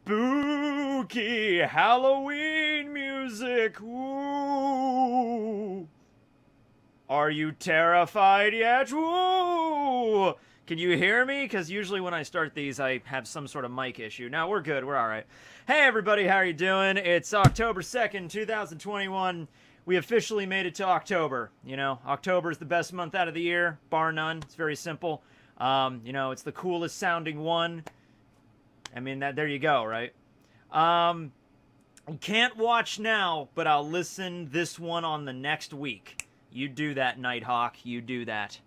Spooky Halloween music. Ooh. Are you terrified yet? Ooh. Can you hear me? Because usually when I start these, I have some sort of mic issue. No, we're good. We're all right. Hey, everybody. How are you doing? It's October 2nd, 2021. We officially made it to October. You know, October is the best month out of the year, bar none. It's very simple. You know, it's the coolest sounding one. I mean, there you go, right? Can't watch now, but I'll listen this one on the next week. You do that, Nighthawk. You do that.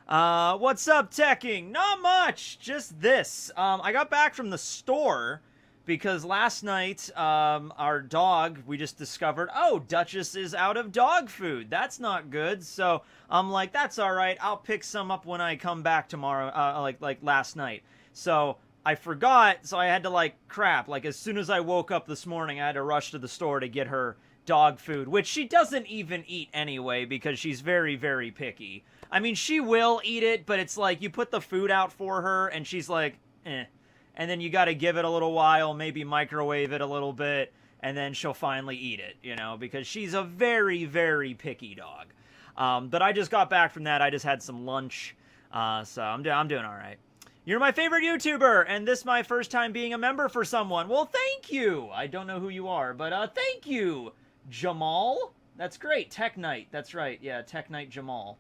What's up, Tekking? Not much. Just this. I got back from the store because last night, our dog, we just discovered, oh, Duchess is out of dog food. That's not good. So I'm like, that's all right. I'll pick some up when I come back tomorrow, like last night. So I forgot, so I had to, like, crap. Like, as soon as I woke up this morning, I had to rush to the store to get her dog food, which she doesn't even eat anyway because she's very, very picky. I mean, she will eat it, but it's like you put the food out for her, and she's like, eh. And then you got to give it a little while, maybe microwave it a little bit, and then she'll finally eat it, you know, because she's a very, very picky dog. But I just got back from that. I just had some lunch, so I'm doing all right. You're my favorite YouTuber, and this is my first time being a member for someone. Well, thank you. I don't know who you are, but thank you, Jamal. That's great. Tech Knight. That's right. Yeah, Tech Knight Jamal.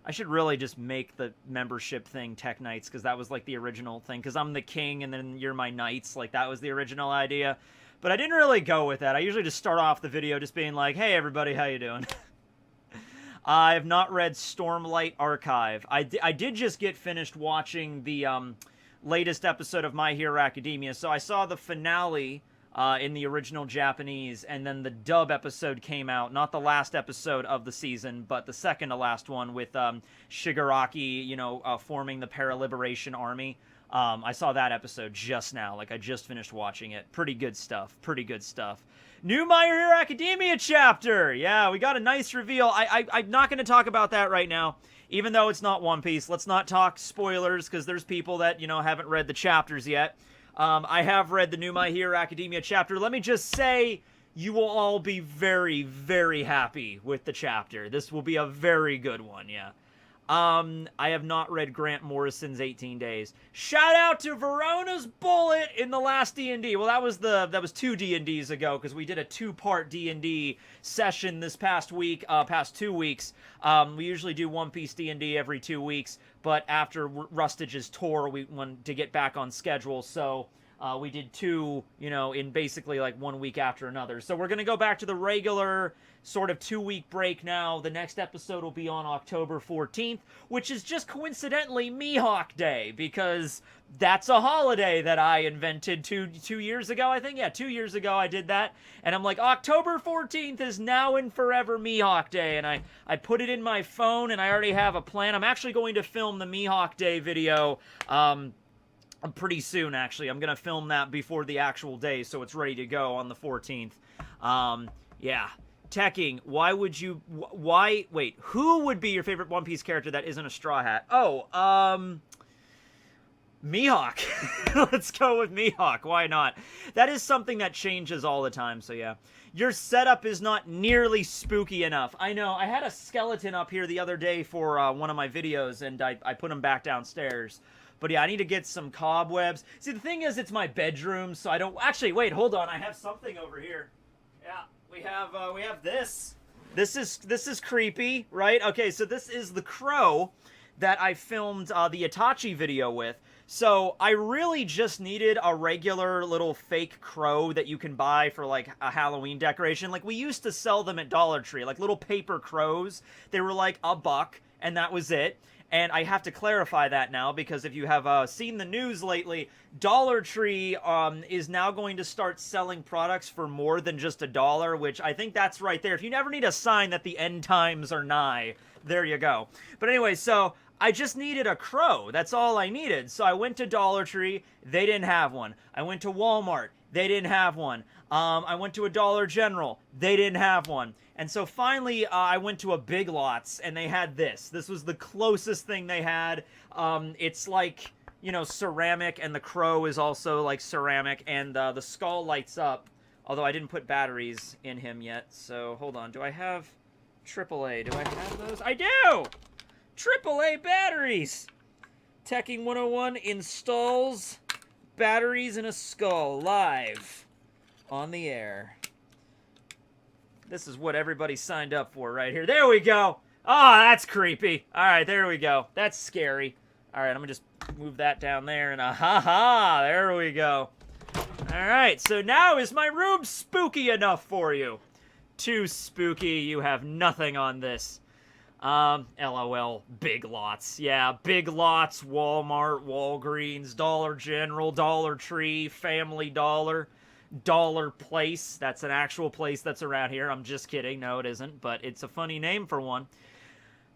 I should really just make the membership thing Tech Knights, because that was like the original thing, because I'm the king and then you're my knights. Like, that was the original idea. But I didn't really go with that. I usually just start off the video just being like, hey, everybody, how you doing? I have not read Stormlight Archive. I did just get finished watching the latest episode of My Hero Academia, so I saw the finale in the original Japanese, and then the dub episode came out, not the last episode of the season, but the second to last one with Shigaraki, you know, forming the Para-Liberation Army. I saw that episode just now, like I just finished watching it. Pretty good stuff, pretty good stuff. New My Hero Academia chapter! Yeah, we got a nice reveal. I'm not going to talk about that right now, even though it's not One Piece. Let's not talk spoilers, because there's people that, you know, haven't read the chapters yet. I have read the new My Hero Academia chapter. Let me just say, you will all be very, very happy with the chapter. This will be a very good one, yeah. I have not read Grant Morrison's 18 Days. Shout out to Verona's Bullet in the last D&D. Well, that was 2 D&Ds ago, because we did a 2-part D&D session this past week, past 2 weeks. We usually do One Piece D&D every 2 weeks, but after Rustage's tour, we wanted to get back on schedule, so we did 2, you know, in basically like 1 week after another. So we're going to go back to the regular sort of 2-week break now. The next episode will be on October 14th, which is just coincidentally Mihawk Day, because that's a holiday that I invented two years ago, I think. Yeah, 2 years ago I did that. And I'm like, October 14th is now and forever Mihawk Day. And I put it in my phone, and I already have a plan. I'm actually going to film the Mihawk Day video pretty soon, actually. I'm going to film that before the actual day, so it's ready to go on the 14th. Yeah. Tekking, wait, who would be your favorite One Piece character that isn't a Straw Hat? Oh, Mihawk. Let's go with Mihawk. Why not? That is something that changes all the time, so yeah. Your setup is not nearly spooky enough. I know, I had a skeleton up here the other day for one of my videos, and I put him back downstairs. But yeah, I need to get some cobwebs. See, the thing is, it's my bedroom, so I don't... Actually, wait, hold on. I have something over here. Yeah, we have this. This is creepy, right? Okay, so this is the crow that I filmed the Itachi video with. So I really just needed a regular little fake crow that you can buy for like a Halloween decoration. Like, we used to sell them at Dollar Tree, like little paper crows. They were like $1, and that was it. And I have to clarify that now, because if you have seen the news lately, Dollar Tree is now going to start selling products for more than just $1, which I think that's right there. If you never need a sign that the end times are nigh, there you go. But anyway, so I just needed a crow. That's all I needed. So I went to Dollar Tree. They didn't have one. I went to Walmart. They didn't have one. I went to a Dollar General. They didn't have one. And so finally, I went to a Big Lots, and they had this. This was the closest thing they had. It's like you know, ceramic, and the crow is also, like, ceramic, and the skull lights up, although I didn't put batteries in him yet, so hold on. Do I have AAA? Do I have those? I do! AAA batteries! Tekking101 installs batteries in a skull live on the air. This is what everybody signed up for right here. There we go! Oh, that's creepy. Alright, there we go. That's scary. Alright, I'm gonna just move that down there, and ha! There we go. Alright, so now is my room spooky enough for you? Too spooky, you have nothing on this. LOL, Big Lots. Yeah, Big Lots, Walmart, Walgreens, Dollar General, Dollar Tree, Family Dollar, Dollar Place. That's an actual place that's around here. I'm just kidding. No, it isn't, but it's a funny name for one.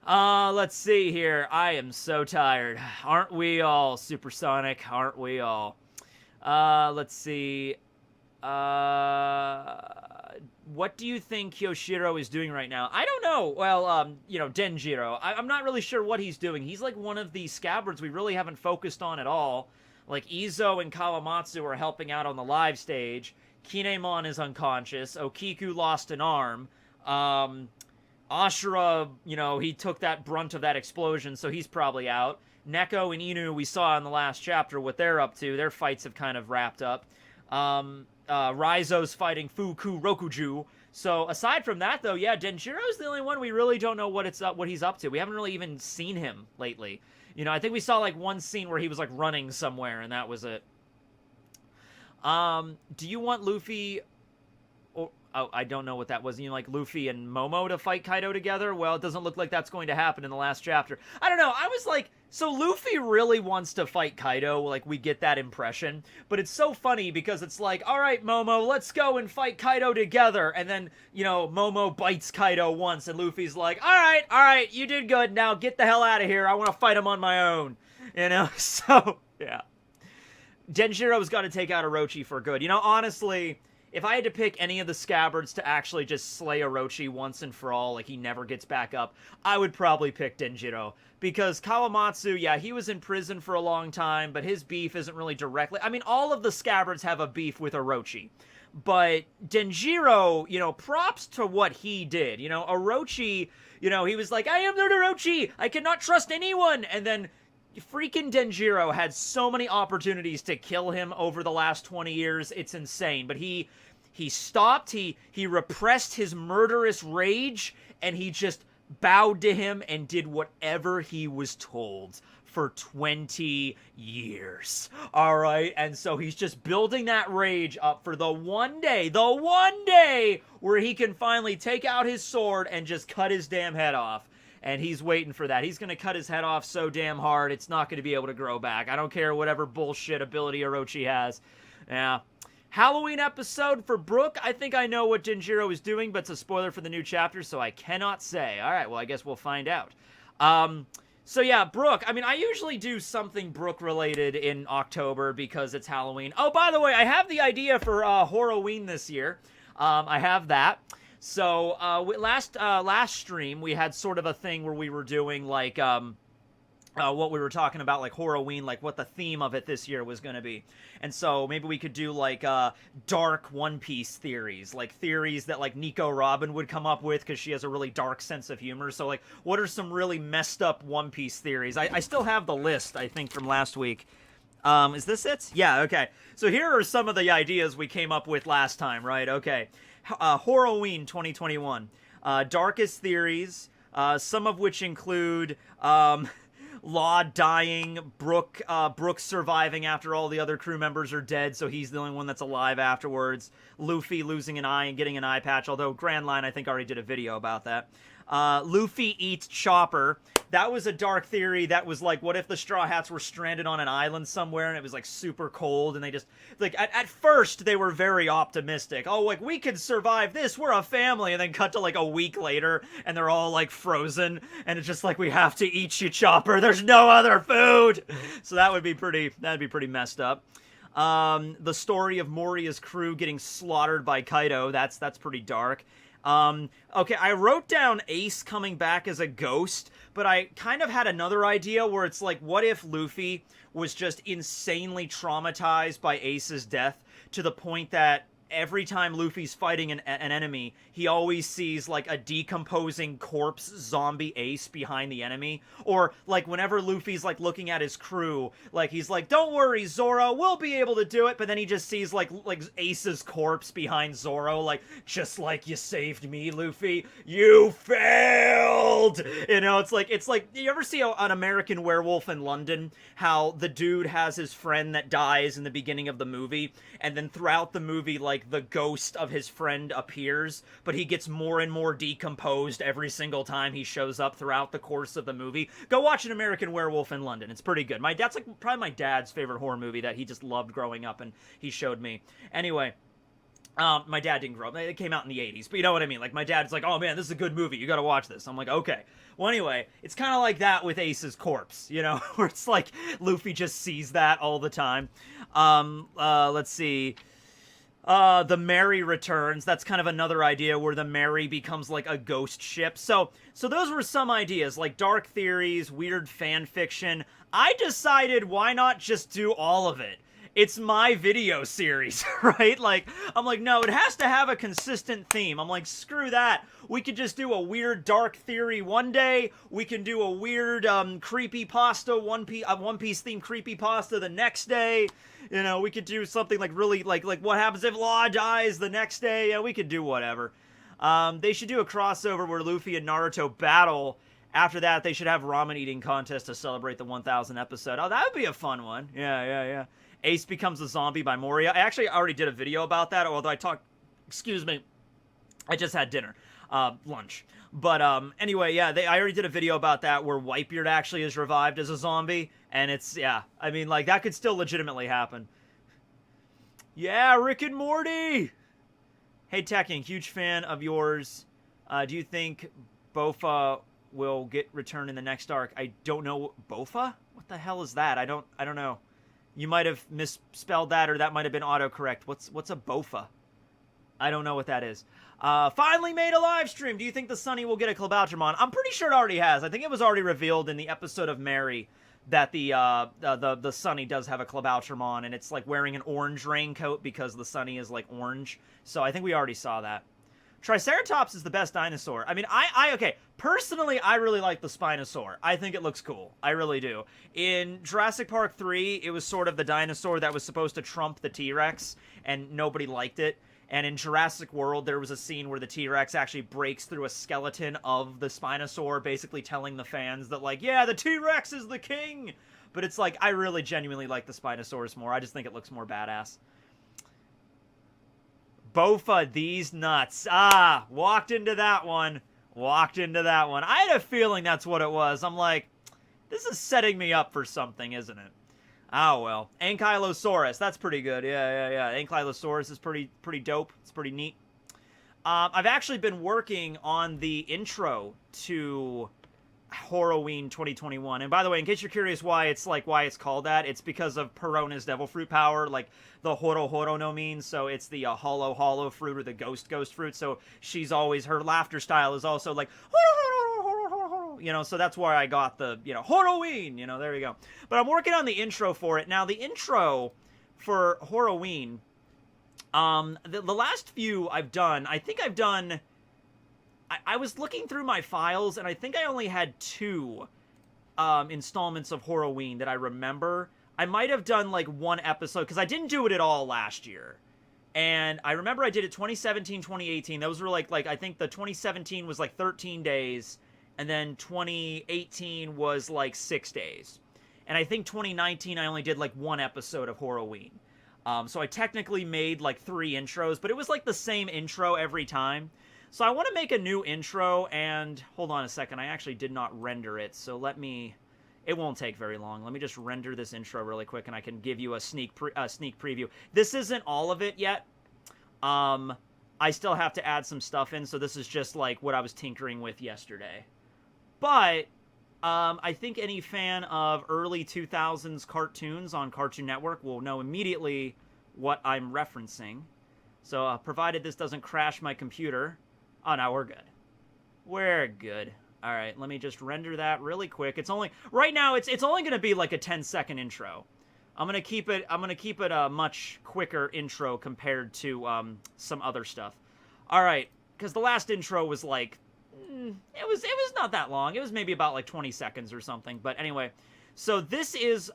Let's see here. I am so tired. Aren't we all, Supersonic? Aren't we all? Let's see. What do you think Kyoshiro is doing right now? I don't know. Well, you know, Denjiro. I'm not really sure what he's doing. He's like one of the scabbards we really haven't focused on at all. Like, Izo and Kawamatsu are helping out on the live stage. Kinemon is unconscious. Okiku lost an arm. Ashura, you know, he took that brunt of that explosion, so he's probably out. Neko and Inu, we saw in the last chapter what they're up to. Their fights have kind of wrapped up. Raizo's fighting Fuku Rokuju. So aside from that, though, yeah, Denjiro's the only one we really don't know what he's up to. We haven't really even seen him lately. You know, I think we saw like one scene where he was like running somewhere, and that was it. Do you want Luffy? Oh, I don't know what that was. You know, like Luffy and Momo to fight Kaido together? Well, it doesn't look like that's going to happen in the last chapter. I don't know. I was like, so Luffy really wants to fight Kaido. Like, we get that impression. But it's so funny because it's like, all right, Momo, let's go and fight Kaido together. And then, you know, Momo bites Kaido once, and Luffy's like, all right, you did good. Now get the hell out of here. I want to fight him on my own. You know? So, yeah. Denjiro's got to take out Orochi for good. You know, honestly, if I had to pick any of the scabbards to actually just slay Orochi once and for all, like he never gets back up, I would probably pick Denjiro. Because Kawamatsu, yeah, he was in prison for a long time, but his beef isn't really directly... I mean, all of the scabbards have a beef with Orochi. But Denjiro, you know, props to what he did. You know, Orochi, you know, he was like, I am Lord Orochi! I cannot trust anyone! And then freaking Denjiro had so many opportunities to kill him over the last 20 years. It's insane. But he stopped, he repressed his murderous rage, and he just bowed to him and did whatever he was told for 20 years. All right? And so he's just building that rage up for the one day where he can finally take out his sword and just cut his damn head off. And he's waiting for that. He's going to cut his head off so damn hard, it's not going to be able to grow back. I don't care whatever bullshit ability Orochi has. Yeah. Halloween episode for Brook. I think I know what Denjiro is doing, but it's a spoiler for the new chapter, so I cannot say. All right, well, I guess we'll find out. So yeah, Brook. I mean, I usually do something Brook-related in October because it's Halloween. Oh, by the way, I have the idea for Horoween this year. I have that. So, last stream, we had sort of a thing where we were doing, like, what we were talking about, like, Horoween, like, what the theme of it this year was going to be. And so, maybe we could do, like, dark One Piece theories. Like, theories that, like, Nico Robin would come up with, because she has a really dark sense of humor. So, like, what are some really messed up One Piece theories? I still have the list, I think, from last week. Is this it? Yeah, okay. So, here are some of the ideas we came up with last time, right? Okay. Horoween 2021. Darkest theories, some of which include Law dying, Brook surviving after all the other crew members are dead, so he's the only one that's alive afterwards. Luffy losing an eye and getting an eye patch, although Grand Line, I think, already did a video about that. Luffy eats Chopper. That was a dark theory that was like, what if the Straw Hats were stranded on an island somewhere and it was like super cold and they just, like, at first they were very optimistic. Oh, like, we could survive this, we're a family, and then cut to like a week later and they're all like frozen and it's just like, we have to eat you, Chopper, there's no other food! So that'd be pretty messed up. The story of Moria's crew getting slaughtered by Kaido, that's pretty dark. Okay, I wrote down Ace coming back as a ghost, but I kind of had another idea where it's like, what if Luffy was just insanely traumatized by Ace's death to the point that every time Luffy's fighting an enemy, he always sees like a decomposing corpse zombie Ace behind the enemy. Or like whenever Luffy's like looking at his crew, like he's like, don't worry, Zoro, we'll be able to do it. But then he just sees like Ace's corpse behind Zoro, like, just like you saved me, Luffy, you failed. You know, it's like you ever see an American Werewolf in London, how the dude has his friend that dies in the beginning of the movie, and then throughout the movie, like, the ghost of his friend appears, but he gets more and more decomposed every single time he shows up throughout the course of the movie. Go watch An American Werewolf in London. It's pretty good. That's like probably my dad's favorite horror movie that he just loved growing up, and he showed me. Anyway, my dad didn't grow up. It came out in the 80s, but you know what I mean? Like, my dad's like, oh man, this is a good movie. You gotta watch this. I'm like, okay. Well, anyway, it's kind of like that with Ace's corpse, you know? Where it's like, Luffy just sees that all the time. Let's see. The Mary returns. That's kind of another idea where the Mary becomes like a ghost ship. So those were some ideas, like dark theories, weird fan fiction. I decided, why not just do all of it? It's my video series, right? Like, I'm like, no, it has to have a consistent theme. I'm like, screw that. We could just do a weird dark theory one day. We can do a weird creepypasta, One Piece themed creepypasta the next day. You know, we could do something like really like what happens if Law dies the next day. Yeah, we could do whatever. They should do a crossover where Luffy and Naruto battle. After that, they should have ramen eating contest to celebrate the 1,000 episode. Oh, that would be a fun one. Yeah. Ace becomes a zombie by Moria. I actually already did a video about that, although excuse me, I just had dinner, lunch. But anyway, yeah, I already did a video about that where Whitebeard actually is revived as a zombie, and it's, yeah, I mean, like, that could still legitimately happen. Yeah, Rick and Morty! Hey, Tekking, huge fan of yours. Do you think Bofa will get returned in the next arc? I don't know. Bofa? What the hell is that? I don't know. You might have misspelled that, or that might have been autocorrect. What's a Bofa? I don't know what that is. Finally made a live stream. Do you think the Sunny will get a Klabautermon? I'm pretty sure it already has. I think it was already revealed in the episode of Mary that the Sunny does have a Klabautermon, and it's like wearing an orange raincoat because the Sunny is like orange. So I think we already saw that. Triceratops is the best dinosaur. I mean, okay, personally, I really like the Spinosaur. I think it looks cool. I really do. In Jurassic Park 3, it was sort of the dinosaur that was supposed to trump the T-Rex, and nobody liked it. And in Jurassic World, there was a scene where the T-Rex actually breaks through a skeleton of the Spinosaur, basically telling the fans that, like, yeah, the T-Rex is the king! But it's like, I really genuinely like the Spinosaurus more. I just think it looks more badass. Bofa, these nuts. Ah, walked into that one. I had a feeling that's what it was. I'm like, this is setting me up for something, isn't it? Oh, well. Ankylosaurus. That's pretty good. Yeah. Ankylosaurus is pretty dope. It's pretty neat. I've actually been working on the intro to Horoween 2021. And by the way, in case you're curious why it's called that, it's because of Perona's devil fruit power, like the Horo no means. So it's the hollow fruit, or the ghost fruit. So she's always, her laughter style is also like, you know, so that's why I got the, you know, Horoween, you know, there you go. But I'm working on the intro for it. Now, the intro for Horoween, the last few I've done, I think I've done, I was looking through my files, and I think I only had 2 installments of Horoween that I remember. I might have done, like, 1 episode, because I didn't do it at all last year. And I remember I did it 2017, 2018. Those were, like I think the 2017 was, like, 13 days, and then 2018 was, like, 6 days. And I think 2019 I only did, like, 1 episode of Horoween. So I technically made, like, 3 intros, but it was, like, the same intro every time. So I want to make a new intro, and hold on a second, I actually did not render it, so it won't take very long. Let me just render this intro really quick, and I can give you a sneak preview. This isn't all of it yet. I still have to add some stuff in, so this is just like what I was tinkering with yesterday. But I think any fan of early 2000s cartoons on Cartoon Network will know immediately what I'm referencing. So provided this doesn't crash my computer, Oh, no, we're good. We're good. All right, let me just render that really quick. It's only right now. It's only going to be like a 10-second intro. I'm gonna keep it a much quicker intro compared to some other stuff. All right, because the last intro was like it was not that long. It was maybe about like 20 seconds or something. But anyway, so this is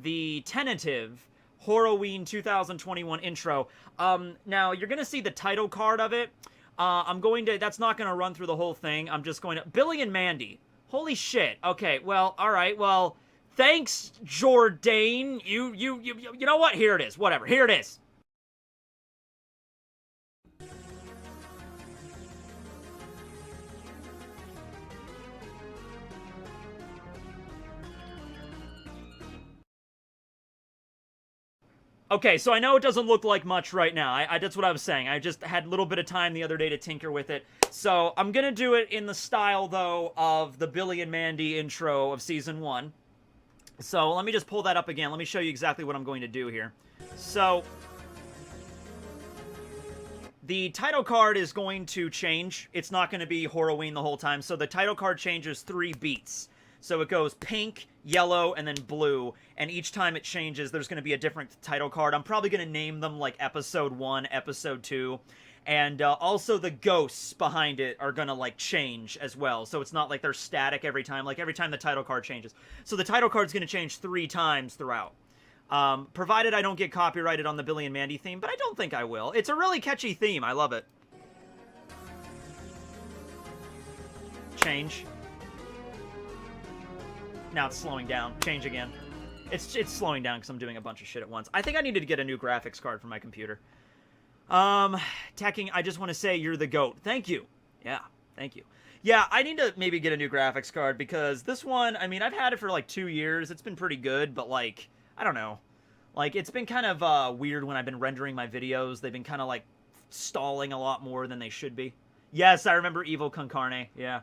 the tentative Horoween 2021 intro. Now you're gonna see the title card of it. That's not gonna run through the whole thing. I'm just going to Billy and Mandy. Holy shit. Okay, well, all right, well. Thanks, Jourdain. You know what? Here it is. Whatever. Here it is. Okay, so I know it doesn't look like much right now. That's what I was saying. I just had a little bit of time the other day to tinker with it. So I'm going to do it in the style, though, of the Billy and Mandy intro of Season 1. So let me just pull that up again. Let me show you exactly what I'm going to do here. So the title card is going to change. It's not going to be Horoween the whole time. So the title card changes 3 beats. So it goes pink, yellow, and then blue. And each time it changes, there's going to be a different title card. I'm probably going to name them like Episode 1, Episode 2. And also the ghosts behind it are going to, like, change as well. So it's not like they're static every time. Like, every time the title card changes. So the title card's going to change 3 times throughout. Provided I don't get copyrighted on the Billy and Mandy theme. But I don't think I will. It's a really catchy theme. I love it. Change. Now it's slowing down. Change again. It's slowing down because I'm doing a bunch of shit at once. I think I needed to get a new graphics card for my computer. Tekking, I just want to say you're the GOAT. Thank you. Yeah, thank you. Yeah, I need to maybe get a new graphics card because this one, I mean, I've had it for like 2 years. It's been pretty good, but like, I don't know. Like, it's been kind of weird when I've been rendering my videos. They've been kind of like stalling a lot more than they should be. Yes, I remember Evil Con Carne. Yeah.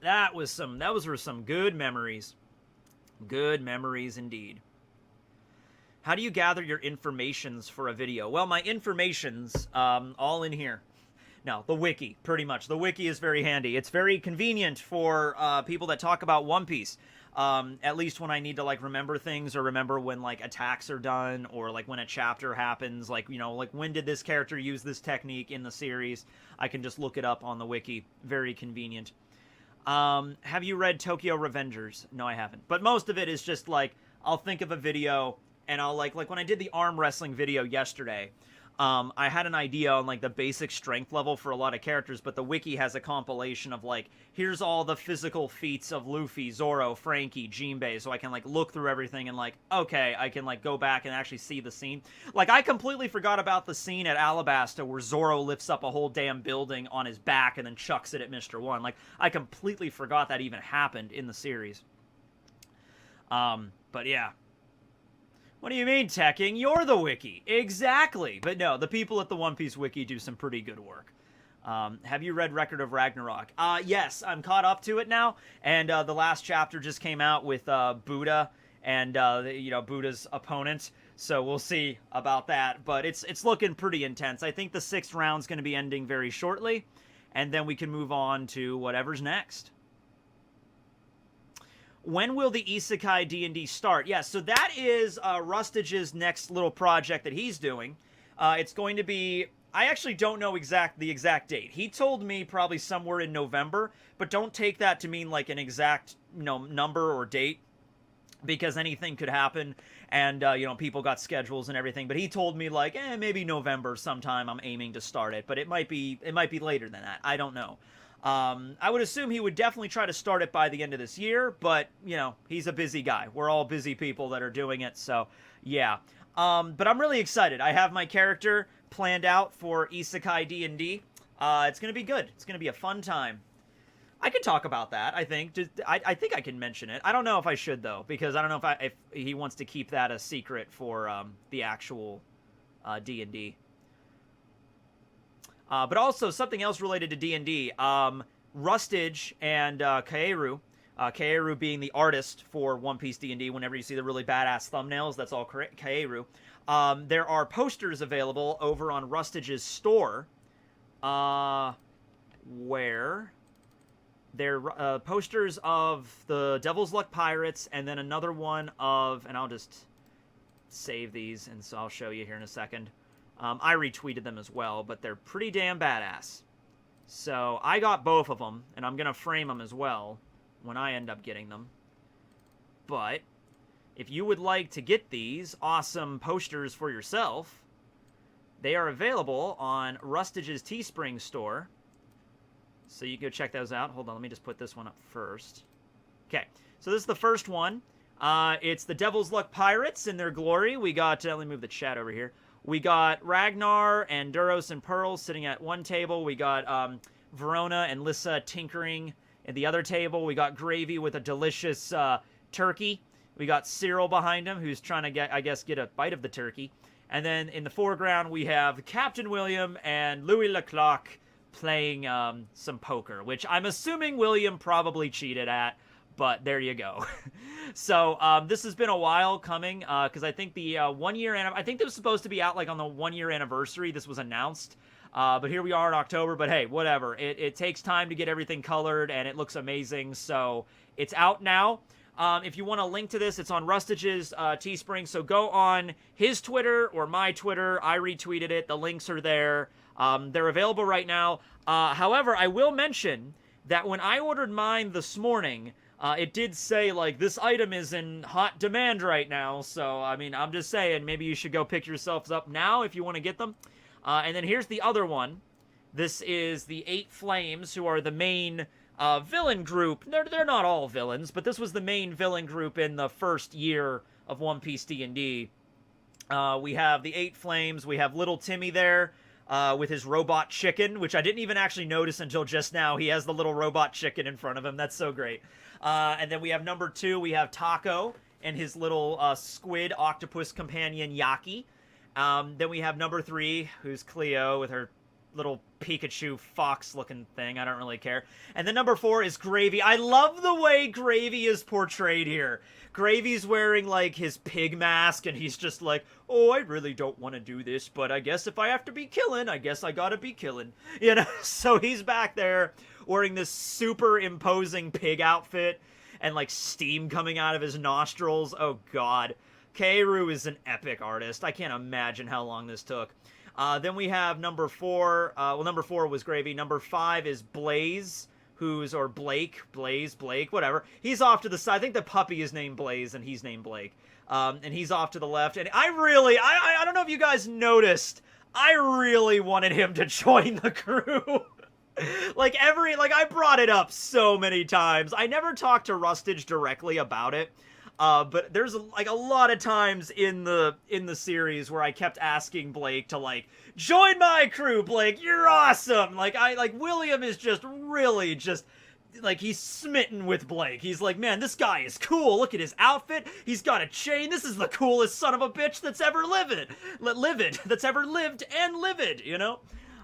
Those were some good memories. Good memories indeed. How do you gather your informations for a video? Well, my informations, all in here. No, the wiki, pretty much. The wiki is very handy. It's very convenient for people that talk about One Piece. At least when I need to, like, remember things or remember when, like, attacks are done or, like, when a chapter happens. Like, you know, like, when did this character use this technique in the series? I can just look it up on the wiki. Very convenient. Have you read Tokyo Revengers? No, I haven't. But most of it is just, like, I'll think of a video... And I'll, like when I did the arm wrestling video yesterday, I had an idea on, like, the basic strength level for a lot of characters, but the wiki has a compilation of, like, here's all the physical feats of Luffy, Zoro, Frankie, Jinbei, so I can, like, look through everything and, like, okay, I can, like, go back and actually see the scene. Like, I completely forgot about the scene at Alabasta where Zoro lifts up a whole damn building on his back and then chucks it at Mr. One. Like, I completely forgot that even happened in the series. But yeah. What do you mean, Tekking? You're the wiki. Exactly. But no, the people at the One Piece wiki do some pretty good work. Have you read Record of Ragnarok? Yes, I'm caught up to it now. And the last chapter just came out with Buddha and, you know, Buddha's opponent. So we'll see about that. But it's looking pretty intense. I think the 6th round's going to be ending very shortly. And then we can move on to whatever's next. When will the Isekai D&D start? Yeah, so that is Rustage's next little project that he's doing. It's going to be... I actually don't know the exact date. He told me probably somewhere in November, but don't take that to mean like an exact, you know, number or date, because anything could happen, and, you know, people got schedules and everything. But he told me, like, maybe November sometime I'm aiming to start it, but it might be later than that. I don't know. I would assume he would definitely try to start it by the end of this year, but, you know, he's a busy guy. We're all busy people that are doing it, so, yeah. But I'm really excited. I have my character planned out for Isekai D&D. It's going to be good. It's going to be a fun time. I could talk about that, I think. I think I can mention it. I don't know if I should, though, because I don't know if he wants to keep that a secret for the actual D&D. But also, something else related to D&D. Rustage and Kaeru, Kaeru being the artist for One Piece D&D, whenever you see the really badass thumbnails, that's all Kaeru. There are posters available over on Rustage's store where they're posters of the Devil's Luck Pirates, and then another one of, and I'll just save these, and so I'll show you here in a second. I retweeted them as well, but they're pretty damn badass. So I got both of them, and I'm going to frame them as well when I end up getting them. But if you would like to get these awesome posters for yourself, they are available on Rustage's Teespring store. So you can go check those out. Hold on, let me just put this one up first. Okay, so this is the first one. It's the Devil's Luck Pirates in their glory. We got, let me move the chat over here. We got Ragnar and Duros and Pearl sitting at one table. We got Verona and Lissa tinkering at the other table. We got Gravy with a delicious turkey. We got Cyril behind him, who's trying to get, I guess, get a bite of the turkey. And then in the foreground, we have Captain William and Louis Leclerc playing some poker, which I'm assuming William probably cheated at. But there you go. So this has been a while coming because I think the 1 year, I think this was supposed to be out like on the 1 year anniversary. This was announced, but here we are in October. But hey, whatever. It takes time to get everything colored, and it looks amazing. So it's out now. If you want a link to this, it's on Rustage's Teespring. So go on his Twitter or my Twitter. I retweeted it. The links are there. They're available right now. However, I will mention that when I ordered mine this morning, it did say, like, this item is in hot demand right now. So, I mean, I'm just saying, maybe you should go pick yourselves up now if you want to get them. And then here's the other one. This is the 8 Flames, who are the main villain group. They're not all villains, but this was the main villain group in the first year of One Piece D&D. We have the 8 Flames. We have Little Timmy there with his robot chicken, which I didn't even actually notice until just now. He has the little robot chicken in front of him. That's so great. And then we have number 2, we have Taco and his little squid octopus companion, Yaki. Then we have number 3, who's Cleo with her little Pikachu fox-looking thing. I don't really care. And then number 4 is Gravy. I love the way Gravy is portrayed here. Gravy's wearing, like, his pig mask, and he's just like, oh, I really don't want to do this, but I guess if I have to be killing, I guess I gotta be killing. You know, so he's back there wearing this super imposing pig outfit and, like, steam coming out of his nostrils. Oh, God. Keiru is an epic artist. I can't imagine how long this took. Then we have number 4. Well, number 4 was Gravy. Number 5 is Blaze, or Blake, whatever. He's off to the side. I think the puppy is named Blaze, and he's named Blake. And he's off to the left. And I don't know if you guys noticed, I really wanted him to join the crew. I brought it up so many times. I never talked to Rustage directly about it. But there's a lot of times in the series where I kept asking Blake to, like, join my crew, Blake, you're awesome. William is just really just, like, he's smitten with Blake. He's like, man, this guy is cool. Look at his outfit. He's got a chain. This is the coolest son of a bitch that's ever that's ever lived and livid, you know?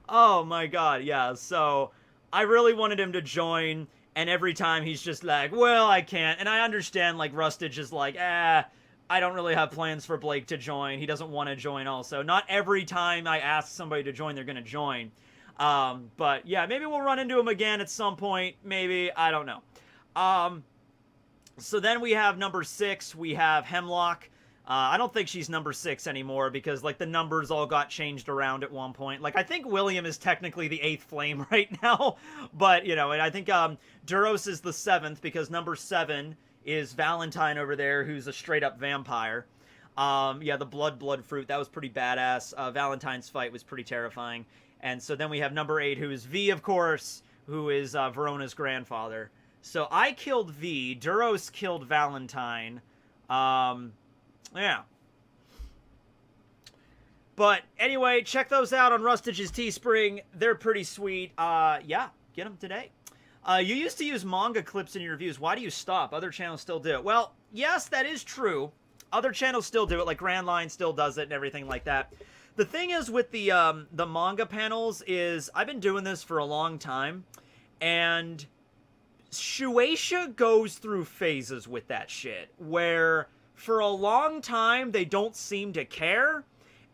Oh my God, yeah. So I really wanted him to join. And every time he's just like, well, I can't. And I understand, like, Rustage is like, I don't really have plans for Blake to join. He doesn't want to join also. Not every time I ask somebody to join, they're going to join. But, yeah, maybe we'll run into him again at some point. Maybe. I don't know. So then we have number 6. We have Hemlock. I don't think she's number 6 anymore because, like, the numbers all got changed around at one point. Like, I think William is technically the 8th Flame right now. But, you know, and I think Duros is the 7th because number 7 is Valentine over there, who's a straight-up vampire. Yeah, the blood fruit, that was pretty badass. Valentine's fight was pretty terrifying. And so then we have number 8, who is V, of course, who is Verona's grandfather. So I killed V. Duros killed Valentine. Yeah. But anyway, check those out on Rustage's Teespring. They're pretty sweet. Yeah, get them today. You used to use manga clips in your reviews. Why do you stop? Other channels still do it. Well, yes, that is true. Other channels still do it. Like Grand Line still does it and everything like that. The thing is with the manga panels is I've been doing this for a long time. And Shueisha goes through phases with that shit. Where for a long time, they don't seem to care.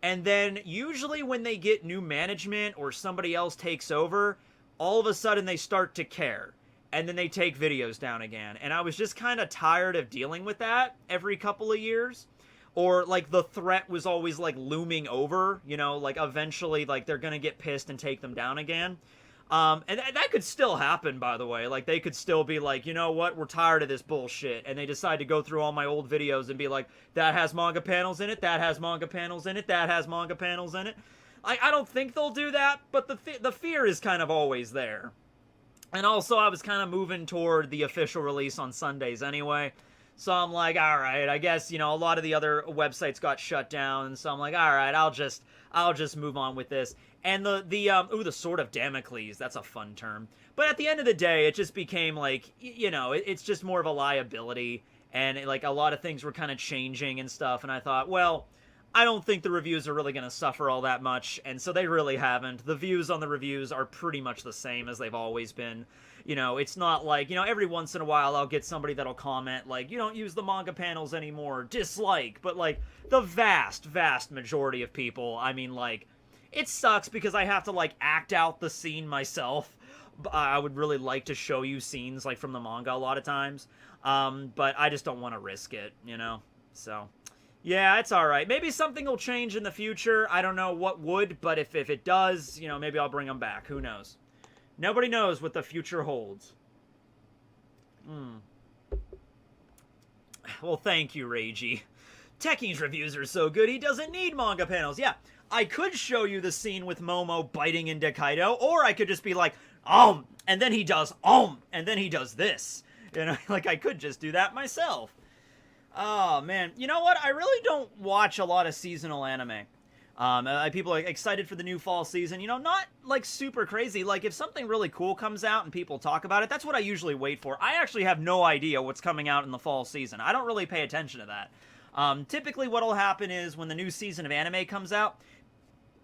And then usually when they get new management or somebody else takes over, all of a sudden they start to care. And then they take videos down again. And I was just kind of tired of dealing with that every couple of years. Or, like, the threat was always, like, looming over, you know, like, eventually, like, they're gonna get pissed and take them down again. And that could still happen, by the way. Like, they could still be like, you know what, we're tired of this bullshit. And they decide to go through all my old videos and be like, that has manga panels in it, that has manga panels in it, that has manga panels in it. I don't think they'll do that, but the fear is kind of always there. And also, I was kind of moving toward the official release on Sundays anyway. So I'm like, all right, I guess, you know, a lot of the other websites got shut down. So I'm like, all right, I'll just move on with this. And the Sword of Damocles, that's a fun term. But at the end of the day, it just became like, you know, it's just more of a liability. And like a lot of things were kind of changing and stuff. And I thought, well, I don't think the reviews are really going to suffer all that much. And so they really haven't. The views on the reviews are pretty much the same as they've always been. You know, it's not like, you know, every once in a while I'll get somebody that'll comment, like, you don't use the manga panels anymore, dislike. But, like, the vast, vast majority of people, I mean, like, it sucks because I have to, like, act out the scene myself. I would really like to show you scenes, like, from the manga a lot of times. But I just don't want to risk it, you know? So, yeah, it's alright. Maybe something will change in the future. I don't know what would, but if it does, you know, maybe I'll bring them back. Who knows? Nobody knows what the future holds. Well, thank you, Reiji. Tekking's reviews are so good, he doesn't need manga panels. Yeah, I could show you the scene with Momo biting into Kaido, or I could just be like, and then he does, and then he does this. You know, like, I could just do that myself. Oh, man. You know what? I really don't watch a lot of seasonal anime. People are excited for the new fall season. You know, not, like, super crazy. Like, if something really cool comes out and people talk about it, that's what I usually wait for. I actually have no idea what's coming out in the fall season. I don't really pay attention to that. Typically what will happen is when the new season of anime comes out,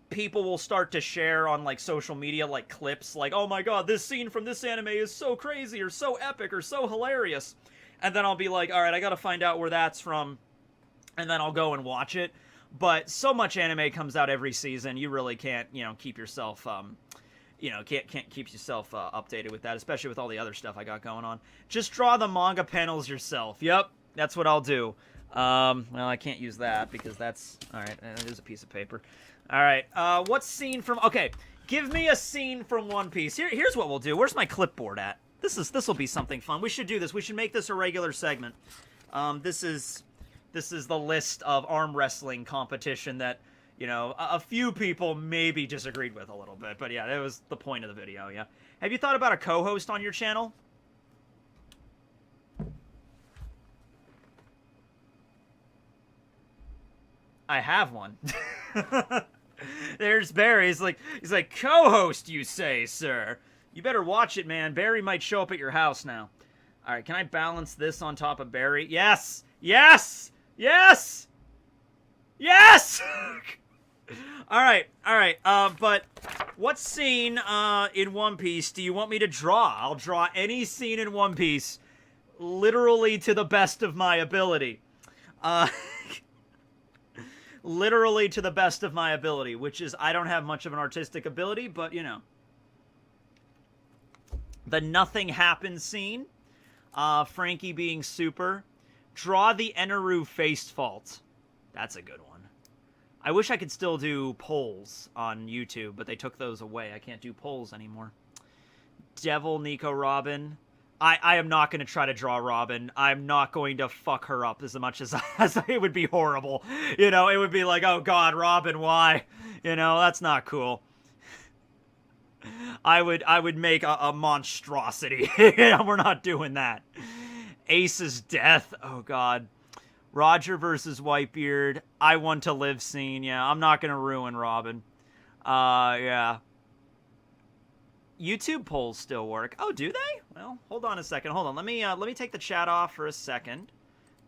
people will start to share on, like, social media, like, clips, like, oh my god, this scene from this anime is so crazy, or so epic, or so hilarious. And then I'll be like, alright, I gotta find out where that's from, and then I'll go and watch it. But so much anime comes out every season, you really can't, you know, keep yourself, can't keep yourself updated with that, especially with all the other stuff I got going on. Just draw the manga panels yourself. Yep, that's what I'll do. Well, I can't use that because that's... Alright, it is a piece of paper. Alright, what scene from... Okay, give me a scene from One Piece. Here's what we'll do. Where's my clipboard at? This will be something fun. We should do this. We should make this a regular segment. This is the list of arm wrestling competition that, you know, a few people maybe disagreed with a little bit. But yeah, that was the point of the video, yeah. Have you thought about a co-host on your channel? I have one. There's Barry. He's like, co-host, you say, sir? You better watch it, man. Barry might show up at your house now. All right, can I balance this on top of Barry? Yes! Yes! Yes! Yes! Alright, but what scene in One Piece do you want me to draw? I'll draw any scene in One Piece literally to the best of my ability. Literally to the best of my ability, which is I don't have much of an artistic ability, but, you know. The nothing happens scene. Frankie being super. Draw the Eneru face fault. That's a good one. I wish I could still do polls on YouTube, but they took those away. I can't do polls anymore. Devil Nico Robin. I am not going to try to draw Robin. I'm not going to fuck her up as much as it would be horrible. You know, it would be like, oh god, Robin, why? You know, that's not cool. I would make a monstrosity. You know, we're not doing that. Ace's death. Oh god. Roger versus Whitebeard. I want to live scene. Yeah, I'm not gonna ruin Robin. Yeah. YouTube polls still work. Oh, do they? Well, hold on a second. Hold on. Let me take the chat off for a second.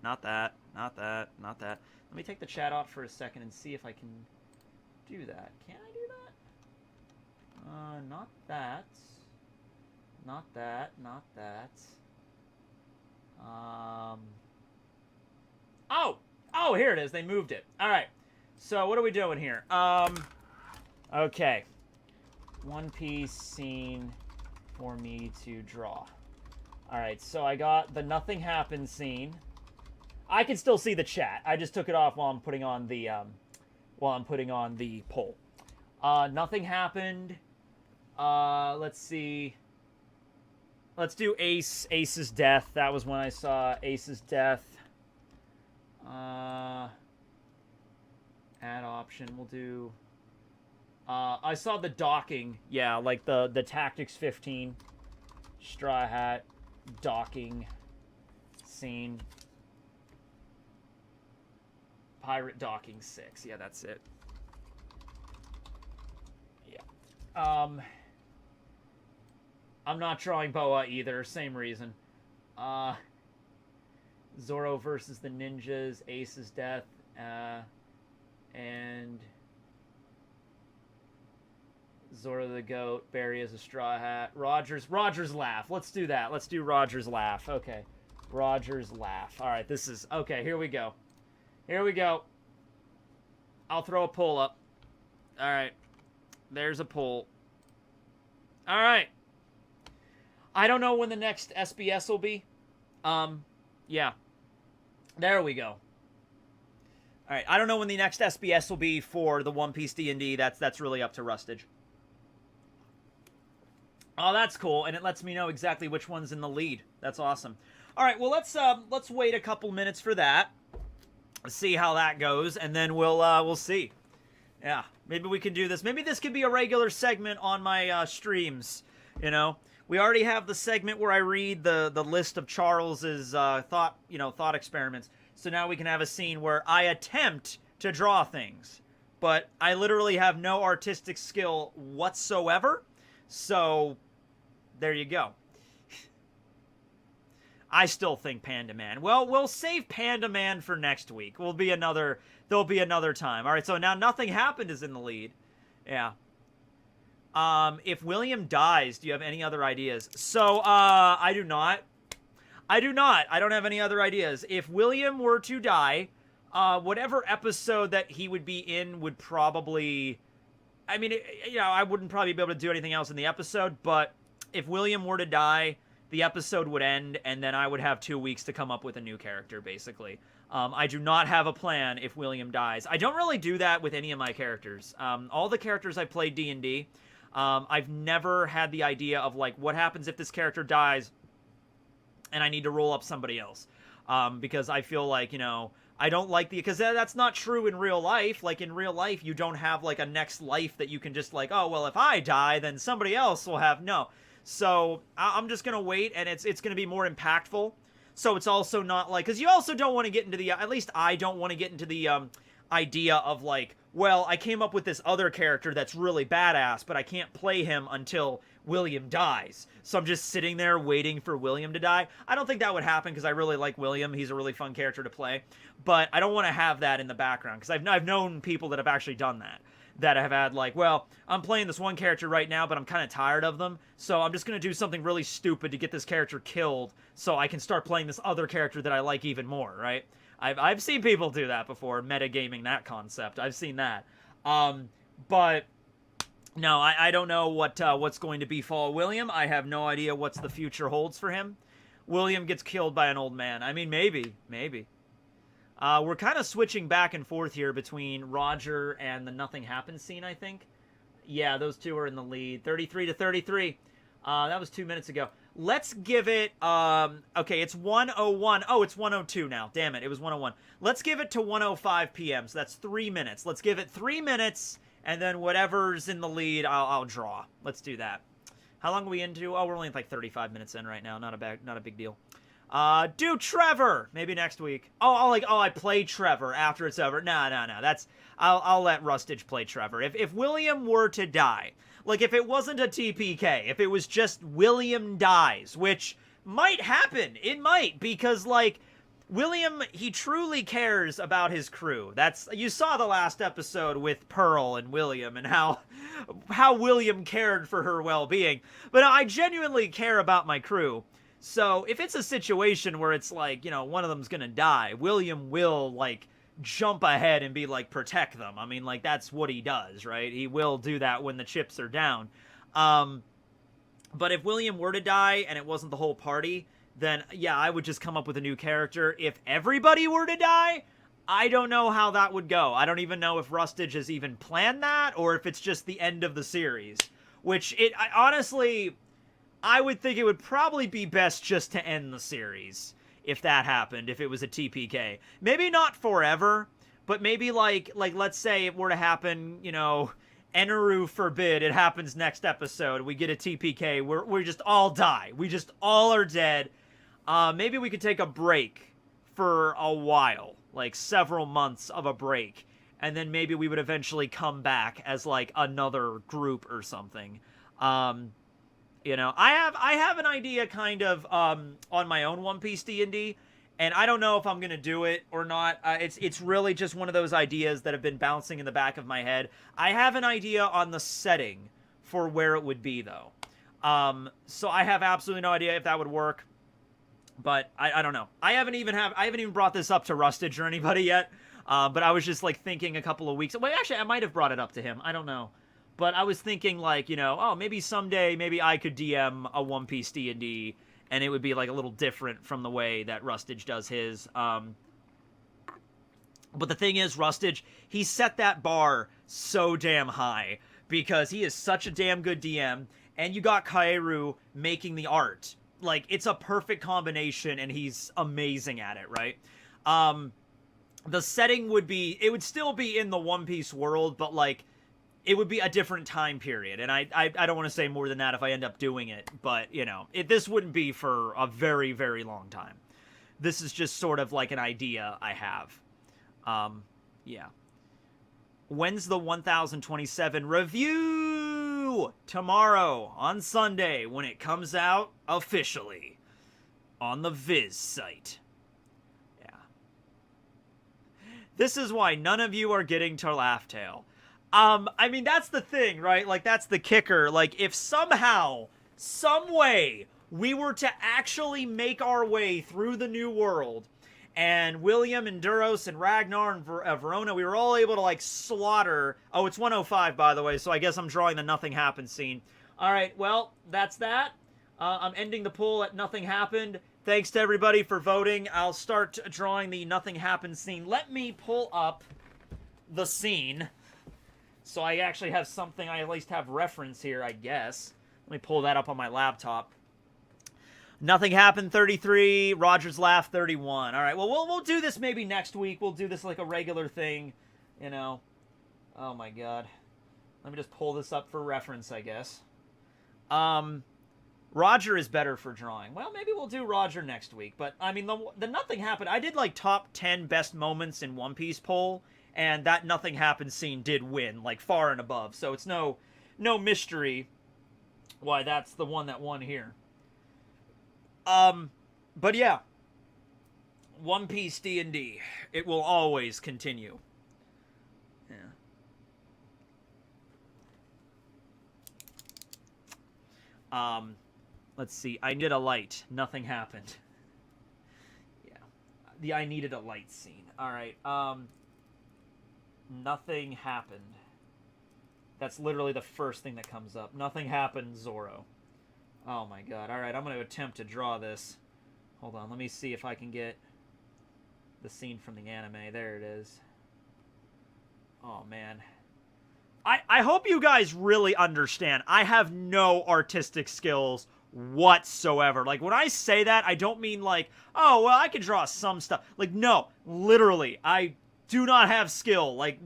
Not that. Not that. Not that. Let me take the chat off for a second and see if I can do that. Can I do that? Not that. Not that. Not that. Oh, here it is. They moved it. All right. So what are we doing here? Okay. One Piece scene for me to draw. Alright, so I got the nothing happens scene. I can still see the chat. I just took it off while I'm putting on the poll. Nothing happened. Let's see. Let's do Ace's death. That was when I saw Ace's death. Add option. We'll do... I saw the docking. Yeah, like the Tactics 15 Straw Hat docking scene. Pirate docking 6. Yeah, that's it. Yeah. I'm not drawing Boa either. Same reason. Zoro versus the ninjas. Ace's death. And... Zoro the goat. Barry as a straw hat. Roger's laugh. Let's do that. Let's do Roger's laugh. Okay. Roger's laugh. Alright, this is... Okay, here we go. Here we go. I'll throw a poll up. Alright. There's a poll. Alright. I don't know when the next SBS will be. Yeah. There we go. Alright, I don't know when the next SBS will be for the One Piece D&D. That's really up to Rustage. Oh, that's cool, and it lets me know exactly which one's in the lead. That's awesome. Alright, well, let's wait a couple minutes for that. See how that goes, and then we'll see. Yeah, maybe we can do this. Maybe this could be a regular segment on my streams, you know? We already have the segment where I read the list of Charles's thought experiments. So now we can have a scene where I attempt to draw things, but I literally have no artistic skill whatsoever. So there you go. I still think Panda Man. Well, we'll save Panda Man for next week. There'll be another time. All right, so now Nothing Happened is in the lead. Yeah. If William dies, do you have any other ideas? So, I do not. I don't have any other ideas. If William were to die, whatever episode that he would be in would probably... I mean, I wouldn't probably be able to do anything else in the episode, but if William were to die, the episode would end, and then I would have 2 weeks to come up with a new character, basically. I do not have a plan if William dies. I don't really do that with any of my characters. All the characters I played D&D, I've never had the idea of, like, what happens if this character dies and I need to roll up somebody else. Because I feel like, I don't like because that's not true in real life. Like, in real life, you don't have, like, a next life that you can just, like, oh, well, if I die, then somebody else will have... No. So, I'm just gonna wait, and it's gonna be more impactful. So, it's also not, like... Because you also don't want to get into the... At least I don't want to get into the idea of, like, well, I came up with this other character that's really badass, but I can't play him until William dies. So I'm just sitting there waiting for William to die. I don't think that would happen because I really like William. He's a really fun character to play. But I don't want to have that in the background because I've known people that have actually done that. That have had, like, well, I'm playing this one character right now, but I'm kind of tired of them. So I'm just going to do something really stupid to get this character killed so I can start playing this other character that I like even more, right? I've seen people do that before, metagaming that concept. I've seen that. But no, I don't know what's going to befall William. I have no idea what's the future holds for him. William gets killed by an old man. I mean, maybe. We're kind of switching back and forth here between Roger and the Nothing Happens scene, I think. Yeah, those two are in the lead. 33-33. That was 2 minutes ago. Let's give it, okay, it's 1:01. Oh, it's 1:02 now. Damn it, it was 1:01. Let's give it to 1:05 p.m., so that's 3 minutes. Let's give it 3 minutes, and then whatever's in the lead, I'll draw. Let's do that. How long are we into? Oh, we're only like 35 minutes in right now. Not a big deal. Do Trevor! Maybe next week. I play Trevor after it's over. No. That's, I'll let Rustage play Trevor. If William were to die... Like, if it wasn't a TPK, if it was just William dies, which might happen. It might, because, like, William, he truly cares about his crew. You saw the last episode with Pearl and William and how William cared for her well-being. But I genuinely care about my crew. So, if it's a situation where it's like, one of them's gonna die, William will, like, jump ahead and be like, protect them. I mean, like, that's what he does, right? He will do that when the chips are down. But if William were to die and it wasn't the whole party, then yeah, I would just come up with a new character. If everybody were to die, I don't know how that would go. I don't even know if Rustage has even planned that, or if it's just the end of the series. Which, honestly, I would think it would probably be best just to end the series, if that happened, if it was a TPK. Maybe not forever, but maybe, like let's say it were to happen, you know, Eneru forbid, it happens next episode, we get a TPK, we just all die. We just all are dead. Maybe we could take a break for a while, like several months of a break, and then maybe we would eventually come back as like another group or something. You know, I have an idea kind of on my own One Piece D&D, and I don't know if I'm gonna do it or not. It's really just one of those ideas that have been bouncing in the back of my head. I have an idea on the setting for where it would be though, so I have absolutely no idea if that would work. But I don't know. I haven't even brought this up to Rustage or anybody yet. But I was just like thinking a couple of weeks. Well, actually, I might have brought it up to him. I don't know. But I was thinking like, you know, oh, maybe someday, maybe I could DM a One Piece D&D, and it would be like a little different from the way that Rustage does his. But the thing is, Rustage, he set that bar so damn high because he is such a damn good DM, and you got Kaeru making the art. Like, it's a perfect combination, and he's amazing at it, right? The setting would be, it would still be in the One Piece world, but, like, it would be a different time period. And I don't want to say more than that if I end up doing it, but, you know, this wouldn't be for a very, very long time. This is just sort of like an idea I have. Yeah. When's the 1027 review? Tomorrow, on Sunday, when it comes out officially on the Viz site. Yeah. This is why none of you are getting to Laugh Tale. I mean, that's the thing, right? Like, that's the kicker. Like, if somehow, some way, we were to actually make our way through the New World, and William and Duros and Ragnar and Verona, we were all able to, like, slaughter... Oh, it's 105, by the way, so I guess I'm drawing the Nothing Happened scene. Alright, well, that's that. I'm ending the poll at Nothing Happened. Thanks to everybody for voting. I'll start drawing the Nothing Happened scene. Let me pull up the scene, so I actually have something I at least have reference here, I guess. Let me pull that up on my laptop. Nothing Happened 33, Roger's Laugh 31. All right, well, we'll do this maybe next week. We'll do this like a regular thing, you know. Oh my god. Let me just pull this up for reference, I guess. Roger is better for drawing. Well, maybe we'll do Roger next week. But, I mean, the Nothing Happened, I did like top 10 best moments in One Piece poll, and that Nothing Happened scene did win, like far and above. So it's no mystery why that's the one that won here. But yeah, One Piece D&D, it will always continue. Yeah. Let's see, I needed a light, nothing happened. Yeah, the I needed a light scene. Alright, nothing happened. That's literally the first thing that comes up. Nothing happened, Zoro. Oh my god. Alright, I'm going to attempt to draw this. Hold on, let me see if I can get the scene from the anime. There it is. Oh man. I hope you guys really understand. I have no artistic skills whatsoever. Like, when I say that, I don't mean like, oh, well, I can draw some stuff. Like, no. Literally, I do not have skill. Like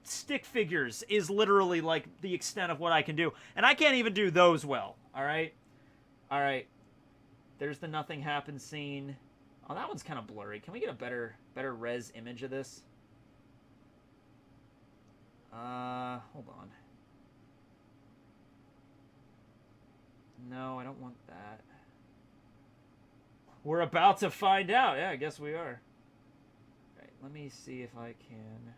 stick figures is literally, like, the extent of what I can do. And I can't even do those well. Alright? Alright. There's the Nothing Happened scene. Oh, that one's kind of blurry. Can we get a better res image of this? Hold on. No, I don't want that. We're about to find out. Yeah, I guess we are. Alright, let me see if I can...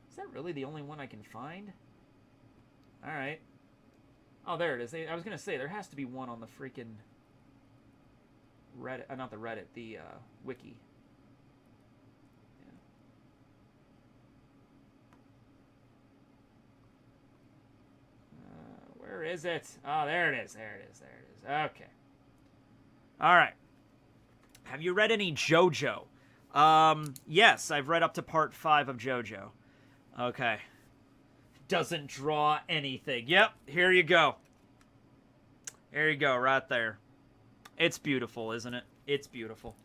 Is that really the only one I can find? Alright. Oh, there it is. I was gonna say there has to be one on the freaking Reddit, not the Reddit, the wiki. Yeah. Where is it? Oh, there it is. There it is. There it is. Okay. All right. Have you read any JoJo? Yes, I've read up to part 5 of JoJo. Okay. Doesn't draw anything. Yep, here you go. There you go, right there. It's beautiful, isn't it? It's beautiful.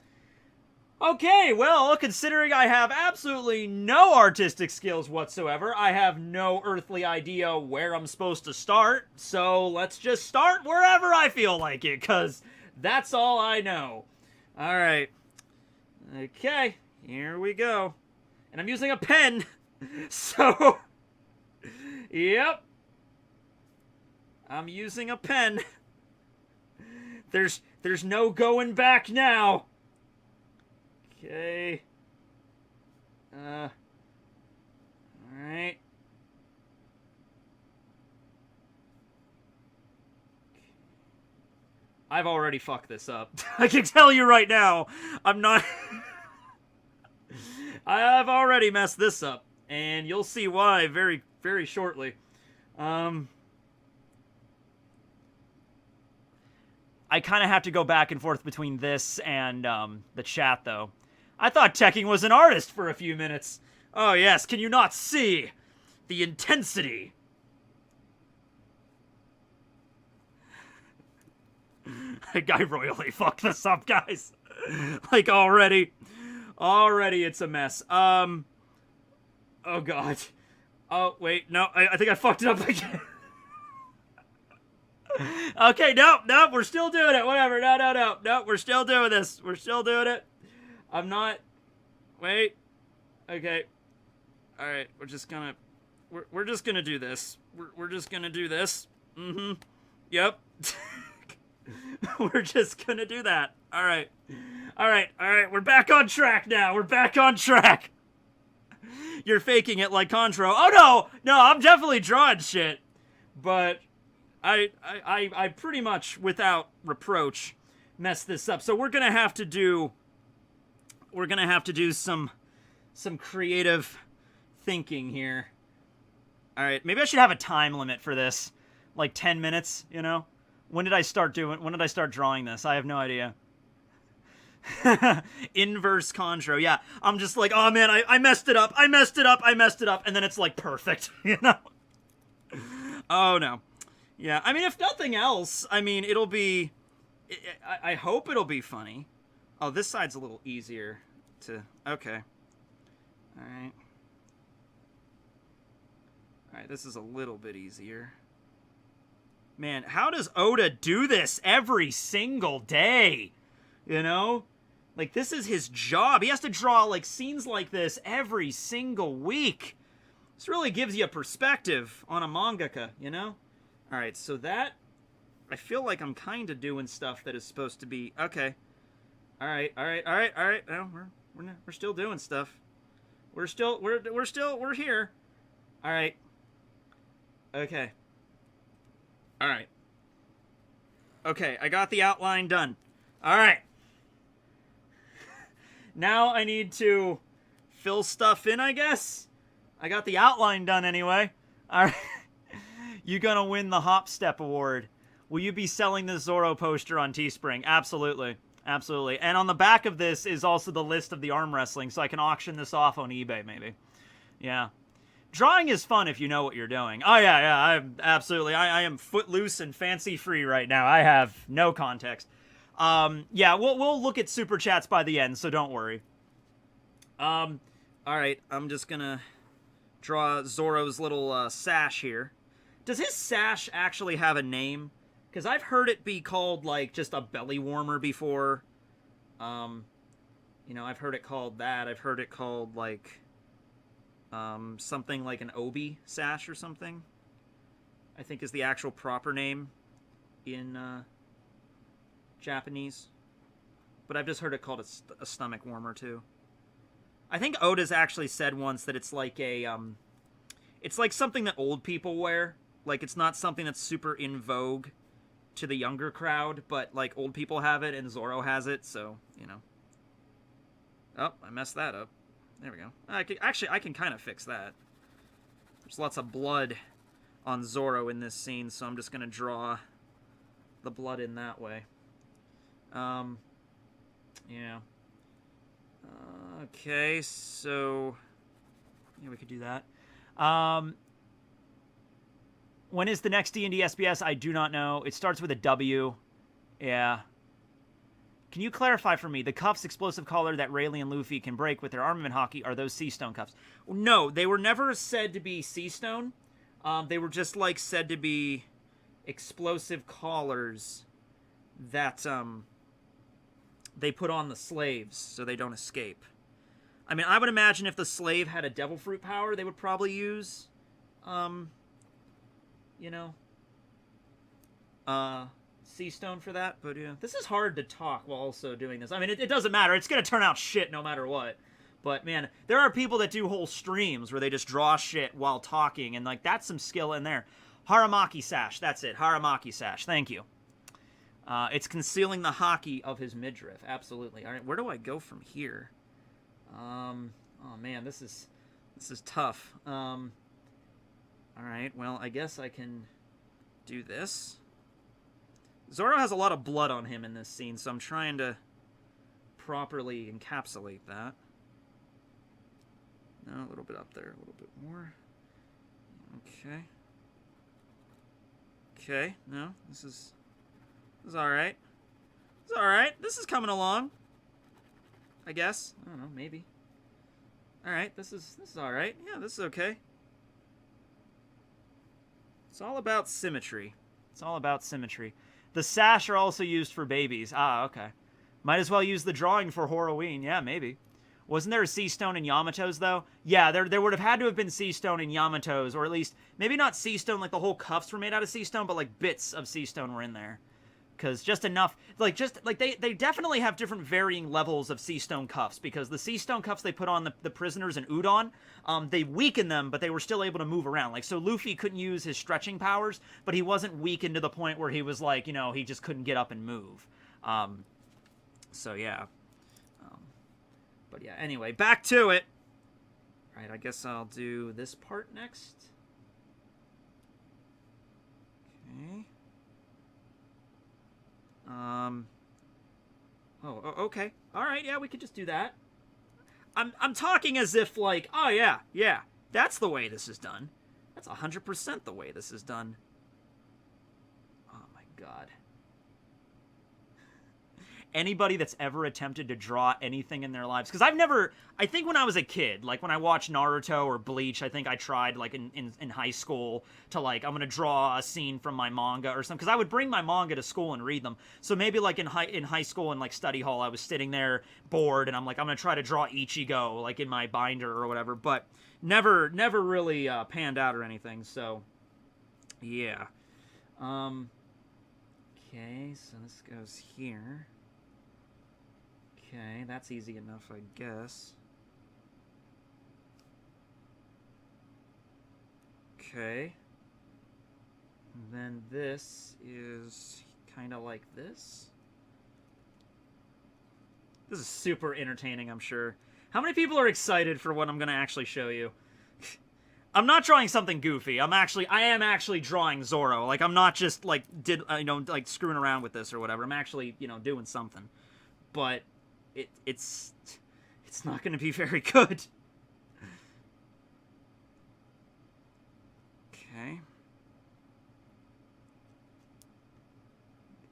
Okay, well, considering I have absolutely no artistic skills whatsoever, I have no earthly idea where I'm supposed to start, so let's just start wherever I feel like it, because that's all I know. Alright. Okay, here we go. And I'm using a pen, so... Yep. I'm using a pen. There's no going back now. Okay. Alright. I've already fucked this up. I can tell you right now, I'm not... I've already messed this up, and you'll see why very, very shortly. I kind of have to go back and forth between this and the chat, though. I thought Tekking was an artist for a few minutes. Oh, yes, can you not see the intensity? I royally fucked this up, guys. Like, already it's a mess. Oh, God. Oh, wait, no, I think I fucked it up again. Okay, nope, we're still doing it, whatever, no, we're still doing this, we're still doing it. I'm not, wait, okay, alright, we're just gonna do this, we're just gonna do this, yep, we're just gonna do that, alright, we're back on track now, we're back on track. You're faking it like Contro. Oh, no, I'm definitely drawing shit, but I pretty much, without reproach, messed this up. So we're gonna have to do some creative thinking here. All right, maybe I should have a time limit for this, like 10 minutes. You know, when did I start drawing this? I have no idea. Inverse Contro. Yeah, I'm just like, oh man, I messed it up, and then it's like perfect. You know. Oh no. Yeah, I mean, if nothing else, I mean, it'll be... I hope it'll be funny. Oh, this side's a little easier to... Okay. Alright. Alright, this is a little bit easier. Man, how does Oda do this every single day? You know? Like, this is his job. He has to draw, like, scenes like this every single week. This really gives you a perspective on a mangaka, you know? Alright, so that... I feel like I'm kind of doing stuff that is supposed to be... Okay. Alright. No, we're still doing stuff. We're here. Alright. Okay. Alright. Okay, I got the outline done. Alright. Now I need to fill stuff in, I guess? I got the outline done anyway. Alright. You gonna win the Hop Step Award. Will you be selling the Zoro poster on Teespring? Absolutely. Absolutely. And on the back of this is also the list of the arm wrestling, so I can auction this off on eBay, maybe. Yeah. Drawing is fun if you know what you're doing. Oh, yeah, I'm absolutely. I am footloose and fancy-free right now. I have no context. Yeah, we'll look at Super Chats by the end, so don't worry. Alright, I'm just gonna draw Zoro's little sash here. Does his sash actually have a name? Because I've heard it be called, like, just a belly warmer before. You know, I've heard it called that. I've heard it called, like, something like an obi sash or something. I think is the actual proper name in Japanese. But I've just heard it called a stomach warmer, too. I think Oda's actually said once that it's like a, it's like something that old people wear. Like, it's not something that's super in vogue to the younger crowd, but, like, old people have it, and Zoro has it, so, you know. Oh, I messed that up. There we go. I can kind of fix that. There's lots of blood on Zoro in this scene, so I'm just going to draw the blood in that way. Yeah. Okay, so... yeah, we could do that. When is the next D&D SBS? I do not know. It starts with a W. Yeah. Can you clarify for me, the cuffs, explosive collar that Rayleigh and Luffy can break with their armament hockey, are those sea stone cuffs? No, they were never said to be sea stone. They were just, like, said to be explosive collars that, they put on the slaves so they don't escape. I mean, I would imagine if the slave had a devil fruit power, they would probably use, you know, sea stone for that. But yeah, this is hard to talk while also doing this. I mean, it doesn't matter. It's going to turn out shit no matter what. But man, there are people that do whole streams where they just draw shit while talking, and like that's some skill in there. Haramaki sash, that's it. Haramaki sash. Thank you. It's concealing the hockey of his midriff. Absolutely. All right, where do I go from here? Oh man, this is tough. All right, well, I guess I can do this. Zoro has a lot of blood on him in this scene, so I'm trying to properly encapsulate that. No, a little bit up there, a little bit more. Okay. Okay, no, this is all right. It's all right. This is coming along. I guess. I don't know, maybe. All right, this is all right. Yeah, this is okay. It's all about symmetry. It's all about symmetry. The sash are also used for babies. Ah, okay. Might as well use the drawing for Horoween. Yeah, maybe. Wasn't there a sea stone in Yamato's, though? Yeah, there would have had to have been sea stone in Yamato's, or at least, maybe not sea stone, like the whole cuffs were made out of sea stone, but like bits of sea stone were in there. Because just enough, like, they definitely have different varying levels of sea stone cuffs, because the sea stone cuffs they put on the prisoners in Udon, they weakened them, but they were still able to move around. Like, so Luffy couldn't use his stretching powers, but he wasn't weakened to the point where he was like, you know, he just couldn't get up and move. So yeah. But yeah, anyway, back to it. All right, I guess I'll do this part next. Okay. Oh, okay. All right, yeah, we could just do that. I'm talking as if like, oh yeah, that's the way this is done. That's 100% the way this is done. Oh my god. Anybody that's ever attempted to draw anything in their lives, because I think when I was a kid, like when I watched Naruto or Bleach, I think I tried like in high school to like, I'm going to draw a scene from my manga or something, because I would bring my manga to school and read them. So maybe like in high school and like study hall, I was sitting there bored and I'm like, I'm going to try to draw Ichigo like in my binder or whatever, but never really panned out or anything. So yeah. Okay, so this goes here. Okay, that's easy enough, I guess. Okay. And then this is kind of like this. This is super entertaining, I'm sure. How many people are excited for what I'm going to actually show you? I'm not drawing something goofy. I am actually drawing Zoro. Like, I'm not just, like, like, screwing around with this or whatever. I'm actually, doing something. But it's not going to be very good. Okay.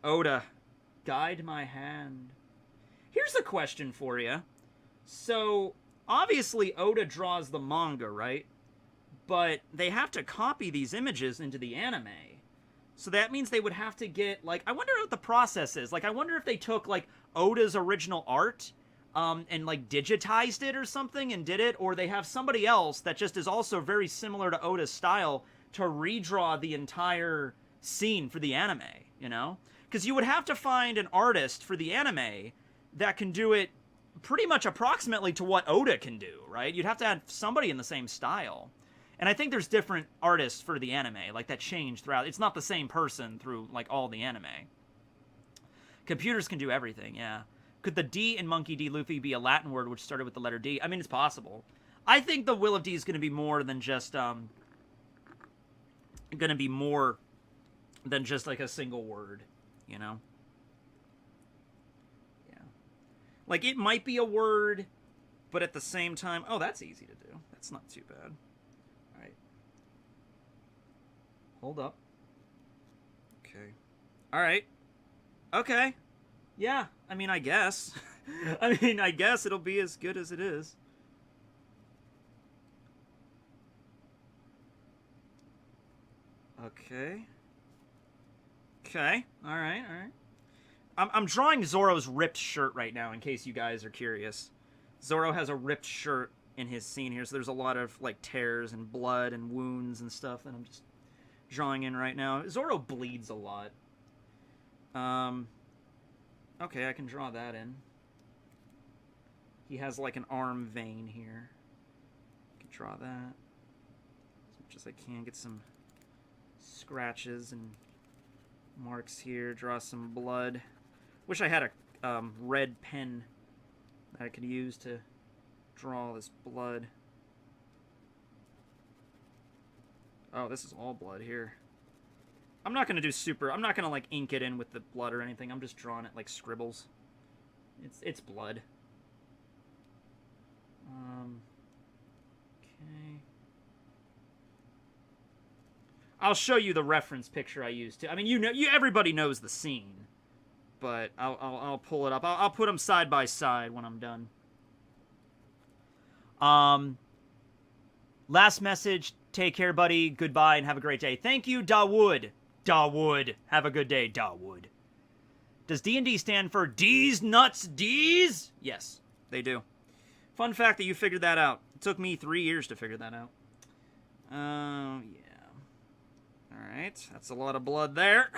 Oda, guide my hand. Here's a question for you. So, obviously Oda draws the manga, right? But they have to copy these images into the anime. So that means they would have to get, like, I wonder what the process is. Like, I wonder if they took, like, Oda's original art and, like, digitized it or something and did it, or they have somebody else that just is also very similar to Oda's style to redraw the entire scene for the anime, you know? Because you would have to find an artist for the anime that can do it pretty much approximately to what Oda can do, right? You'd have to have somebody in the same style. And I think there's different artists for the anime, like that change throughout. It's not the same person through like all the anime. Computers can do everything, yeah. Could the D in Monkey D. Luffy be a Latin word which started with the letter D? I mean, it's possible. I think the Will of D is going to be more than just like a single word, you know? Yeah. Like, it might be a word, but at the same time... Oh, that's easy to do. That's not too bad. All right. Hold up. Okay. All right. Okay. Yeah, I mean, I guess. I guess it'll be as good as it is. Okay. Okay. All right. I'm drawing Zoro's ripped shirt right now, in case you guys are curious. Zoro has a ripped shirt in his scene here, so there's a lot of, like, tears and blood and wounds and stuff that I'm just drawing in right now. Zoro bleeds a lot. Okay, I can draw that in. He has, like, an arm vein here. I can draw that. As much as I can. Get some scratches and marks here. Draw some blood. Wish I had a red pen that I could use to draw this blood. Oh, this is all blood here. I'm not going to do I'm not going to, like, ink it in with the blood or anything. I'm just drawing it like scribbles. It's blood. Okay. I'll show you the reference picture I used too. I mean, everybody knows the scene, but I'll pull it up. I'll put them side by side when I'm done. Last message. Take care, buddy. Goodbye and have a great day. Thank you, Dawood. Dawood. Have a good day, Dawood. Does D&D stand for D's Nuts D's? Yes, they do. Fun fact that you figured that out. It took me 3 years to figure that out. Yeah. Alright, that's a lot of blood there.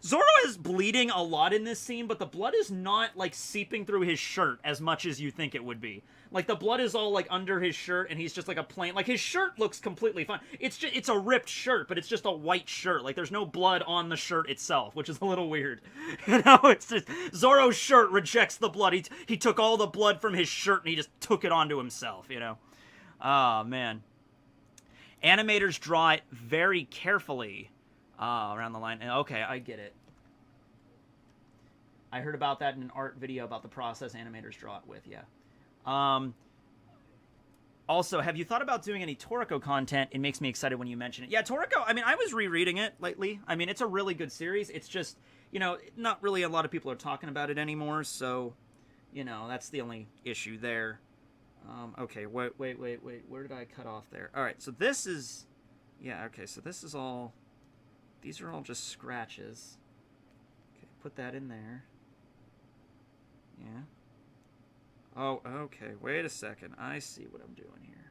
Zoro is bleeding a lot in this scene, but the blood is not, like, seeping through his shirt as much as you think it would be. Like, the blood is all, like, under his shirt, and he's just, like, a plain... Like, his shirt looks completely fine. It's a ripped shirt, but it's just a white shirt. Like, there's no blood on the shirt itself, which is a little weird. You know, it's just... Zoro's shirt rejects the blood. He took all the blood from his shirt, and he just took it onto himself, you know? Oh, man. Animators draw it very carefully around the line. Okay, I get it. I heard about that in an art video about the process animators draw it with, yeah. Also, have you thought about doing any Toriko content? It makes me excited when you mention it. Yeah, Toriko, I mean, I was rereading it lately. I mean, it's a really good series. It's just, you know, not really a lot of people are talking about it anymore, so, you know, that's the only issue there. Okay, wait. Where did I cut off there? All right, so this is... Yeah, okay, so this is all... These are all just scratches. Okay, put that in there. Yeah. Oh, okay, wait a second. I see what I'm doing here.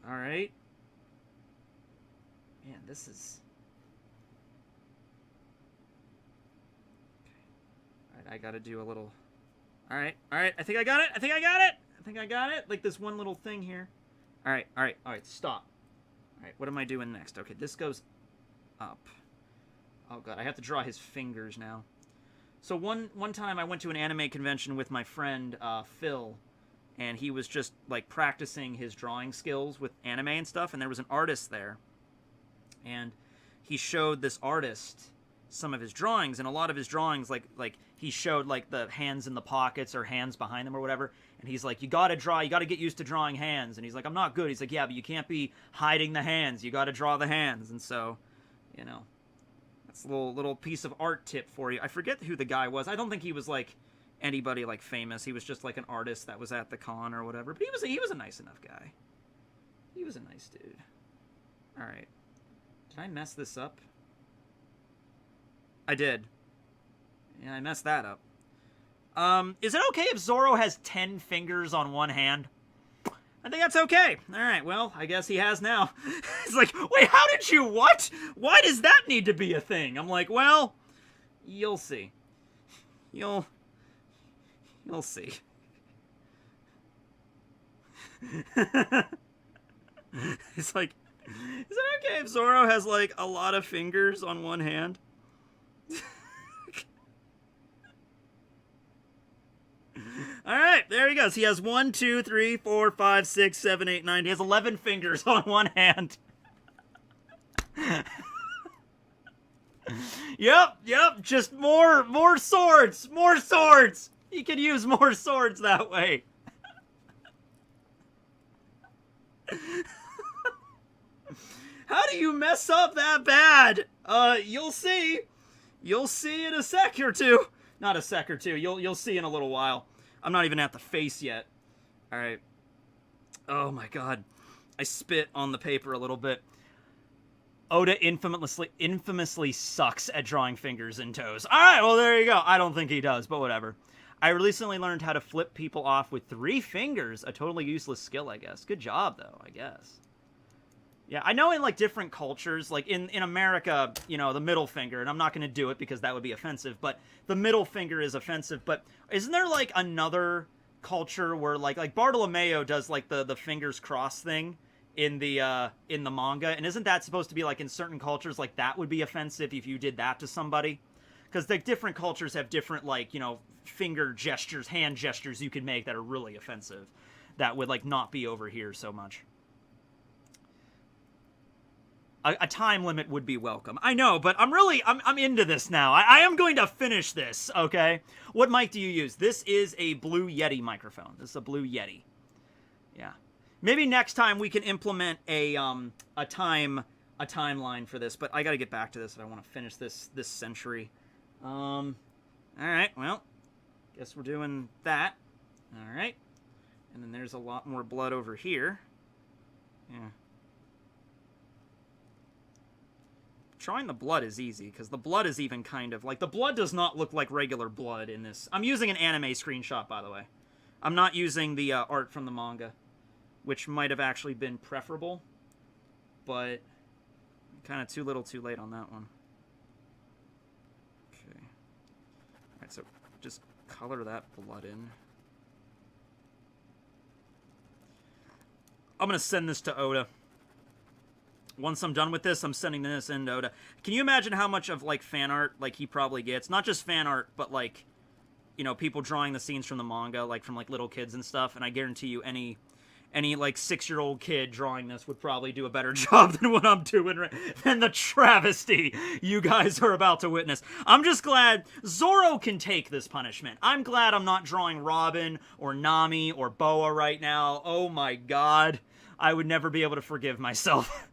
All right. Man, this is... Okay. All right, I gotta do a little... All right, I think I got it. Like this one little thing here. All right, stop. All right, what am I doing next? Okay, this goes up. Oh, God, I have to draw his fingers now. So one time I went to an anime convention with my friend, Phil, and he was just, like, practicing his drawing skills with anime and stuff, and there was an artist there. And he showed this artist some of his drawings, and a lot of his drawings, like he showed, like, the hands in the pockets or hands behind them or whatever, and he's like, you gotta get used to drawing hands, and he's like, I'm not good. He's like, yeah, but you can't be hiding the hands. You gotta draw the hands, and so, you know, that's a little piece of art tip for you. I forget who the guy was. I don't think he was, like, anybody, like, famous. He was just, like, an artist that was at the con or whatever, but he was a nice enough guy. He was a nice dude. All right. Did I mess this up? I did. Yeah, I messed that up. Is it okay if Zoro has 10 fingers on one hand? I think that's okay. Alright, well, I guess he has now. It's like, wait, how did you, what? Why does that need to be a thing? I'm like, well, you'll see. You'll see. It's like, is it okay if Zoro has, like, a lot of fingers on one hand? Alright, there he goes. He has 1, 2, 3, 4, 5, 6, 7, 8, 9. He has 11 fingers on one hand. Yep, just more swords, more swords. He can use more swords that way. How do you mess up that bad? You'll see. You'll see in a sec or two. Not a sec or two. You'll see in a little while. I'm not even at the face yet. All right. Oh my god. I spit on the paper a little bit. Oda infamously sucks at drawing fingers and toes. All right, well, there you go. I don't think he does, but whatever. I recently learned how to flip people off with 3 fingers. A totally useless skill, I guess. Good job, though, I guess. Yeah, I know in, like, different cultures, like, in America, you know, the middle finger, and I'm not going to do it because that would be offensive, but the middle finger is offensive, but isn't there, like, another culture where, like Bartolomeo does, like, the fingers cross thing in the manga, and isn't that supposed to be, like, in certain cultures, like, that would be offensive if you did that to somebody? Because, like, different cultures have different, like, you know, finger gestures, hand gestures you can make that are really offensive, that would, like, not be over here so much. A time limit would be welcome. I know, but I'm into this now. I am going to finish this, okay? What mic do you use? This is a Blue Yeti microphone. This is a Blue Yeti. Yeah. Maybe next time we can implement a timeline for this, but I gotta get back to this if I want to finish this century. Alright, well, guess we're doing that. Alright. And then there's a lot more blood over here. Yeah. Drawing the blood is easy, because the blood is even kind of, like, the blood does not look like regular blood in this. I'm using an anime screenshot, by the way. I'm not using the art from the manga, which might have actually been preferable, but kind of too little too late on that one. Okay. Alright, so just color that blood in. I'm going to send this to Oda. Once I'm done with this, I'm sending this in to Oda. Can you imagine how much of, like, fan art, like, he probably gets? Not just fan art, but, like, you know, people drawing the scenes from the manga, like, from, like, little kids and stuff. And I guarantee you any like, 6-year-old kid drawing this would probably do a better job than what I'm doing, than the travesty you guys are about to witness. I'm just glad Zoro can take this punishment. I'm glad I'm not drawing Robin or Nami or Boa right now. Oh my god. I would never be able to forgive myself.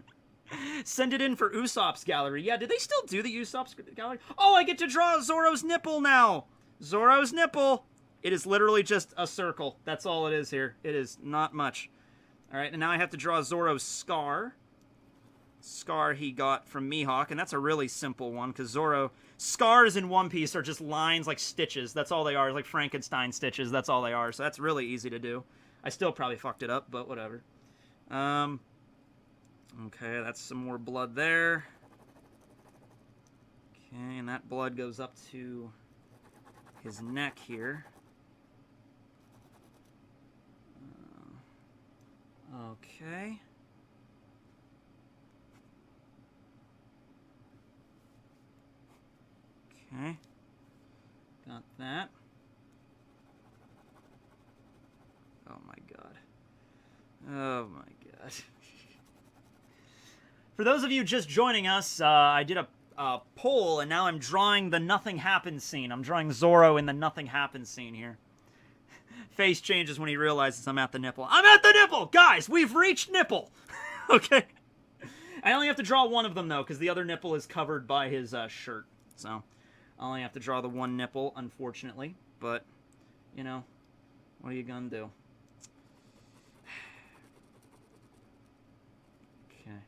Send it in for Usopp's gallery. Yeah, did they still do the Usopp's gallery? Oh, I get to draw Zoro's nipple now. Zoro's nipple. It is literally just a circle. That's all it is here. It is not much. All right, and now I have to draw Zoro's scar. Scar he got from Mihawk, and that's a really simple one, because Zoro... Scars in One Piece are just lines, like stitches. That's all they are, like Frankenstein stitches. That's all they are, so that's really easy to do. I still probably fucked it up, but whatever. Okay, that's some more blood there. Okay, and that blood goes up to his neck here. Okay. Okay. Got that. Oh my god. Oh my god. For those of you just joining us, I did a poll, and now I'm drawing the Nothing Happens scene. I'm drawing Zoro in the Nothing Happens scene here. Face changes when he realizes I'm at the nipple. I'm at the nipple! Guys, we've reached nipple! Okay. I only have to draw one of them, though, because the other nipple is covered by his shirt. So, I only have to draw the one nipple, unfortunately. But, you know, what are you gonna do? Okay.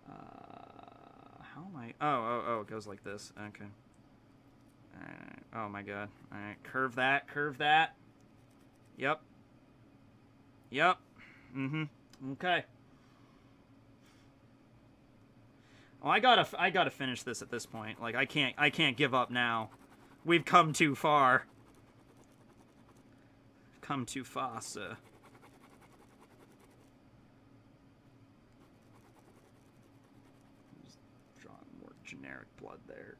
How am I... Oh, it goes like this. Okay. Alright. Oh my god. Alright, curve that, curve that. Yep. Yep. Okay. Oh, I gotta finish this at this point. Like, I can't give up now. We've come too far. Come too far, sir. generic blood there.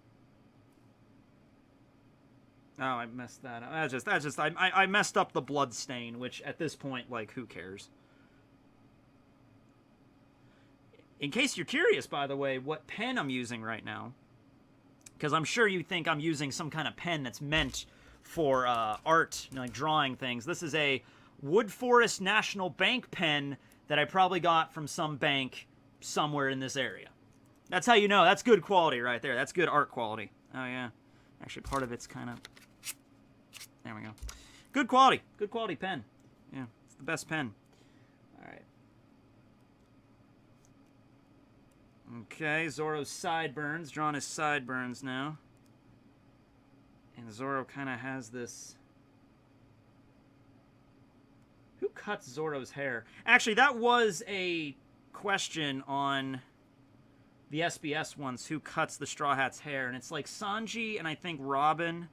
Oh, I messed that up. I messed up the blood stain, which at this point, like, who cares? In case you're curious, by the way, what pen I'm using right now, because I'm sure you think I'm using some kind of pen that's meant for art, like drawing things. This is a Wood Forest National Bank pen that I probably got from some bank somewhere in this area. That's how you know. That's good quality right there. That's good art quality. Oh, yeah. Actually, part of it's kind of... There we go. Good quality. Good quality pen. Yeah, it's the best pen. All right. Okay, Zoro's sideburns. Drawing his sideburns now. And Zoro kind of has this... Who cuts Zoro's hair? Actually, that was a question on the SBS ones. Who cuts the Straw Hat's hair? And it's like Sanji and I think Robin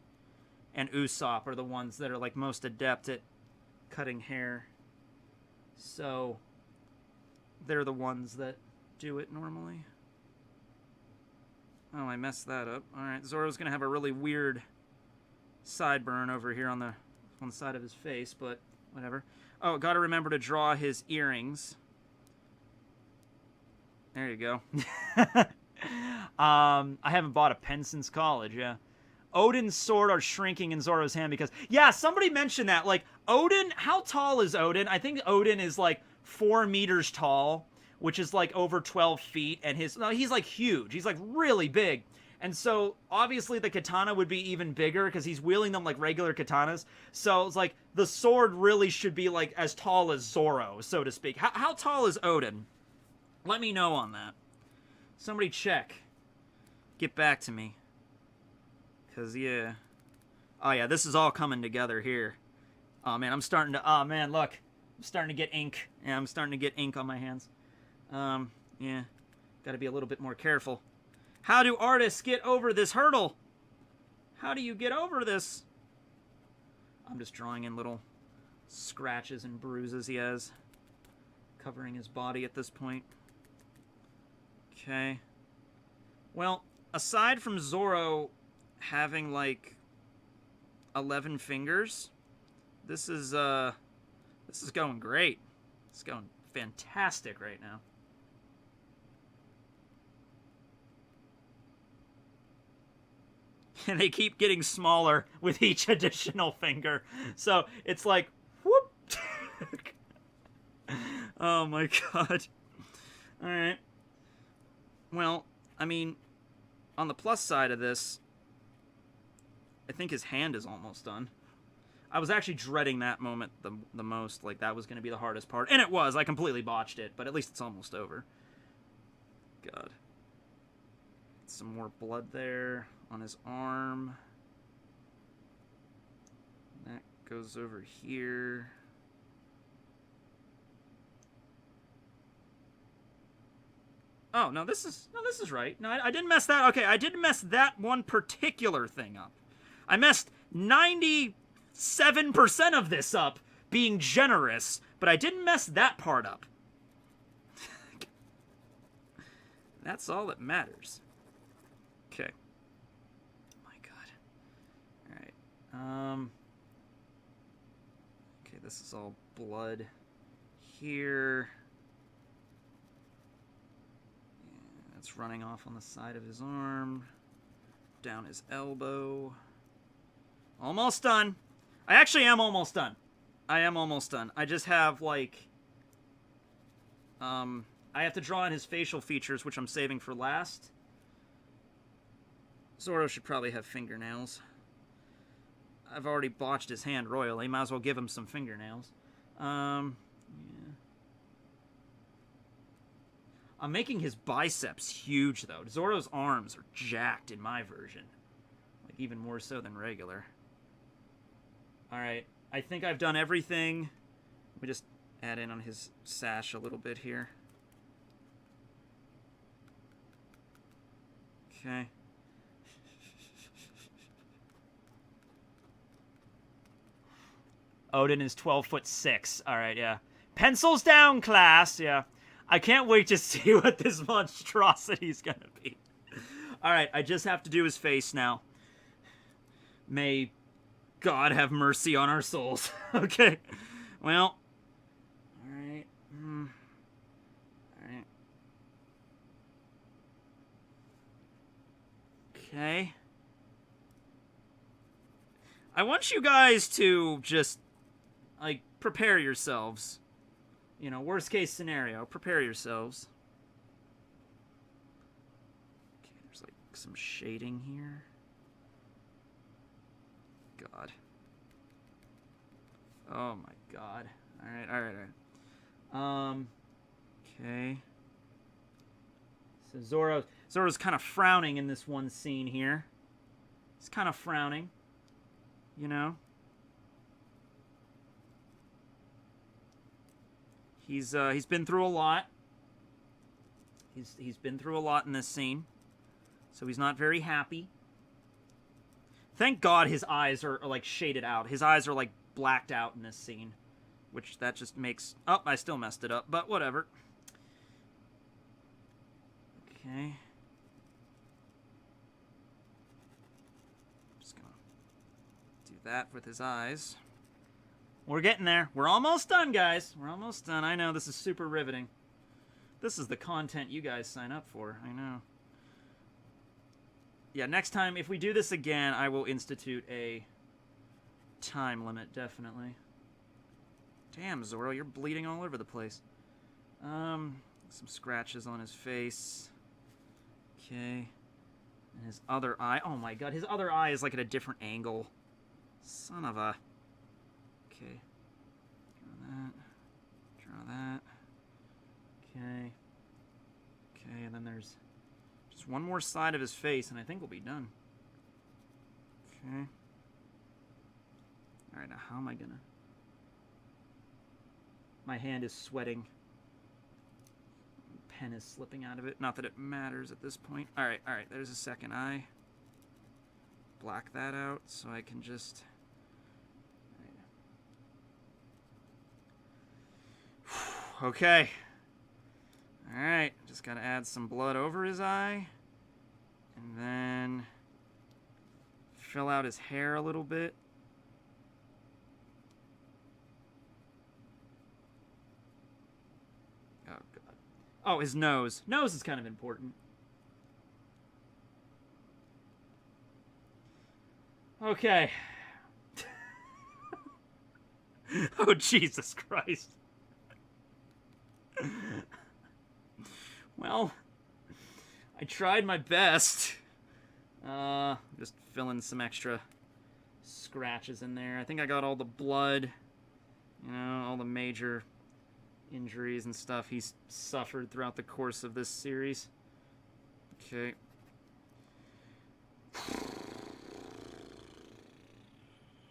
and Usopp are the ones that are like most adept at cutting hair. So they're the ones that do it normally. Oh, I messed that up. Alright, Zoro's going to have a really weird sideburn over here on the one side of his face, but whatever. Oh, got to remember to draw his earrings. There you go. I haven't bought a pen since college, yeah. Odin's sword are shrinking in Zoro's hand because... Yeah, somebody mentioned that. Like, Odin... How tall is Odin? I think Odin is, like, 4 meters tall, which is, like, over 12 feet. And his... No, he's, like, huge. He's, like, really big. And so, obviously, the katana would be even bigger because he's wielding them like regular katanas. So, it's like, the sword really should be, like, as tall as Zoro, so to speak. How tall is Odin? Let me know on that. Somebody check. Get back to me. Because, yeah. Oh, yeah, this is all coming together here. Oh, man, I'm starting to... Oh, man, look. I'm starting to get ink. Yeah, I'm starting to get ink on my hands. Yeah. Got to be a little bit more careful. How do artists get over this hurdle? How do you get over this? I'm just drawing in little scratches and bruises he has. Covering his body at this point. Okay. Well, aside from Zoro having like 11 fingers, this is going great. It's going fantastic right now. And they keep getting smaller with each additional finger. So it's like, whoop. Oh my god. Alright. Well, I mean, on the plus side of this, I think his hand is almost done. I was actually dreading that moment the most. Like, that was going to be the hardest part. And it was. I completely botched it. But at least it's almost over. God. Some more blood there on his arm. That goes over here. Oh, no, this is right. No, I didn't mess that. Okay, I didn't mess that one particular thing up. I messed 97% of this up, being generous, but I didn't mess that part up. That's all that matters. Okay. Oh my god. Alright. Okay, this is all blood here. Yeah, it's running off on the side of his arm. Down his elbow. Almost done. I actually am almost done. I am almost done. I just have, like... I have to draw in his facial features, which I'm saving for last. Zoro should probably have fingernails. I've already botched his hand royally. Might as well give him some fingernails. Yeah. I'm making his biceps huge, though. Zoro's arms are jacked in my version. Like, even more so than regular. Alright. I think I've done everything. Let me just add in on his sash a little bit here. Okay. Odin is 12'6". Alright, yeah. Pencils down, class. Yeah. I can't wait to see what this monstrosity's gonna be. Alright, I just have to do his face now. May God have mercy on our souls. Okay. Well. Alright. Alright. Okay. I want you guys to just, like, prepare yourselves. You know, worst case scenario, prepare yourselves. Okay, there's, like, some shading here. God. Oh my God. Alright, alright, alright. Okay. So Zoro's kind of frowning in this one scene here. He's kind of frowning. You know? He's been through a lot. He's been through a lot in this scene. So he's not very happy. Thank God his eyes are like shaded out. His eyes are like blacked out in this scene. Which that just makes... Oh, I still messed it up, but whatever. Okay. Just gonna do that with his eyes. We're getting there. We're almost done, guys. We're almost done. I know, this is super riveting. This is the content you guys sign up for. I know. Yeah, next time, if we do this again, I will institute a time limit, definitely. Damn, Zoro, you're bleeding all over the place. Some scratches on his face. Okay. And his other eye. Oh my God, his other eye is like at a different angle. Son of a... Okay. Draw that. Draw that. Okay. Okay, and then there's just one more side of his face, and I think we'll be done. Okay. Alright, now how am I gonna... My hand is sweating. Pen is slipping out of it. Not that it matters at this point. Alright, alright, there's a second eye. Black that out so I can just... Okay. Alright, just gotta add some blood over his eye. And then fill out his hair a little bit. Oh, God. Oh, his nose. Nose is kind of important. Okay. Oh, Jesus Christ. Well, I tried my best. Just filling some extra scratches in there. I think I got all the blood, you know, all the major injuries and stuff he's suffered throughout the course of this series. Okay.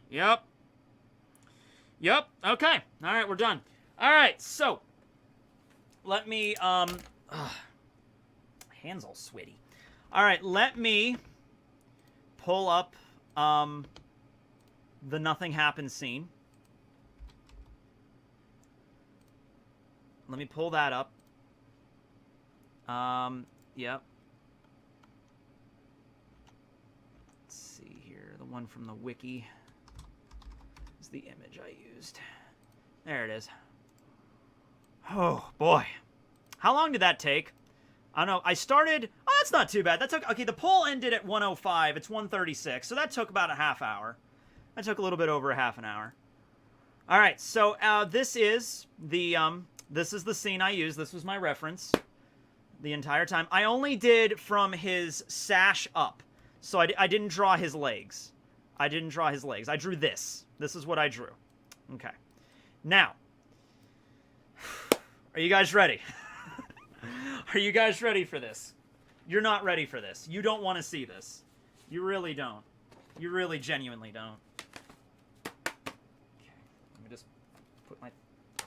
Yep. Yep. Okay. All right, we're done. All right, so let me, hands all sweaty. All right, let me pull up, the nothing happens scene. Let me pull that up. Yep. Let's see here. The one from the wiki is the image I used. There it is. Oh, boy. How long did that take? I don't know. I started... Oh, that's not too bad. That took... Okay, the poll ended at 1:05. It's 1:36. So that took about a half hour. That took a little bit over a half an hour. All right. So this is the scene I used. This was my reference the entire time. I only did from his sash up. So I didn't draw his legs. I didn't draw his legs. I drew this. This is what I drew. Okay. Now... Are you guys ready? Are you guys ready for this? You're not ready for this. You don't want to see this. You really don't. You really genuinely don't. Okay, let me just put my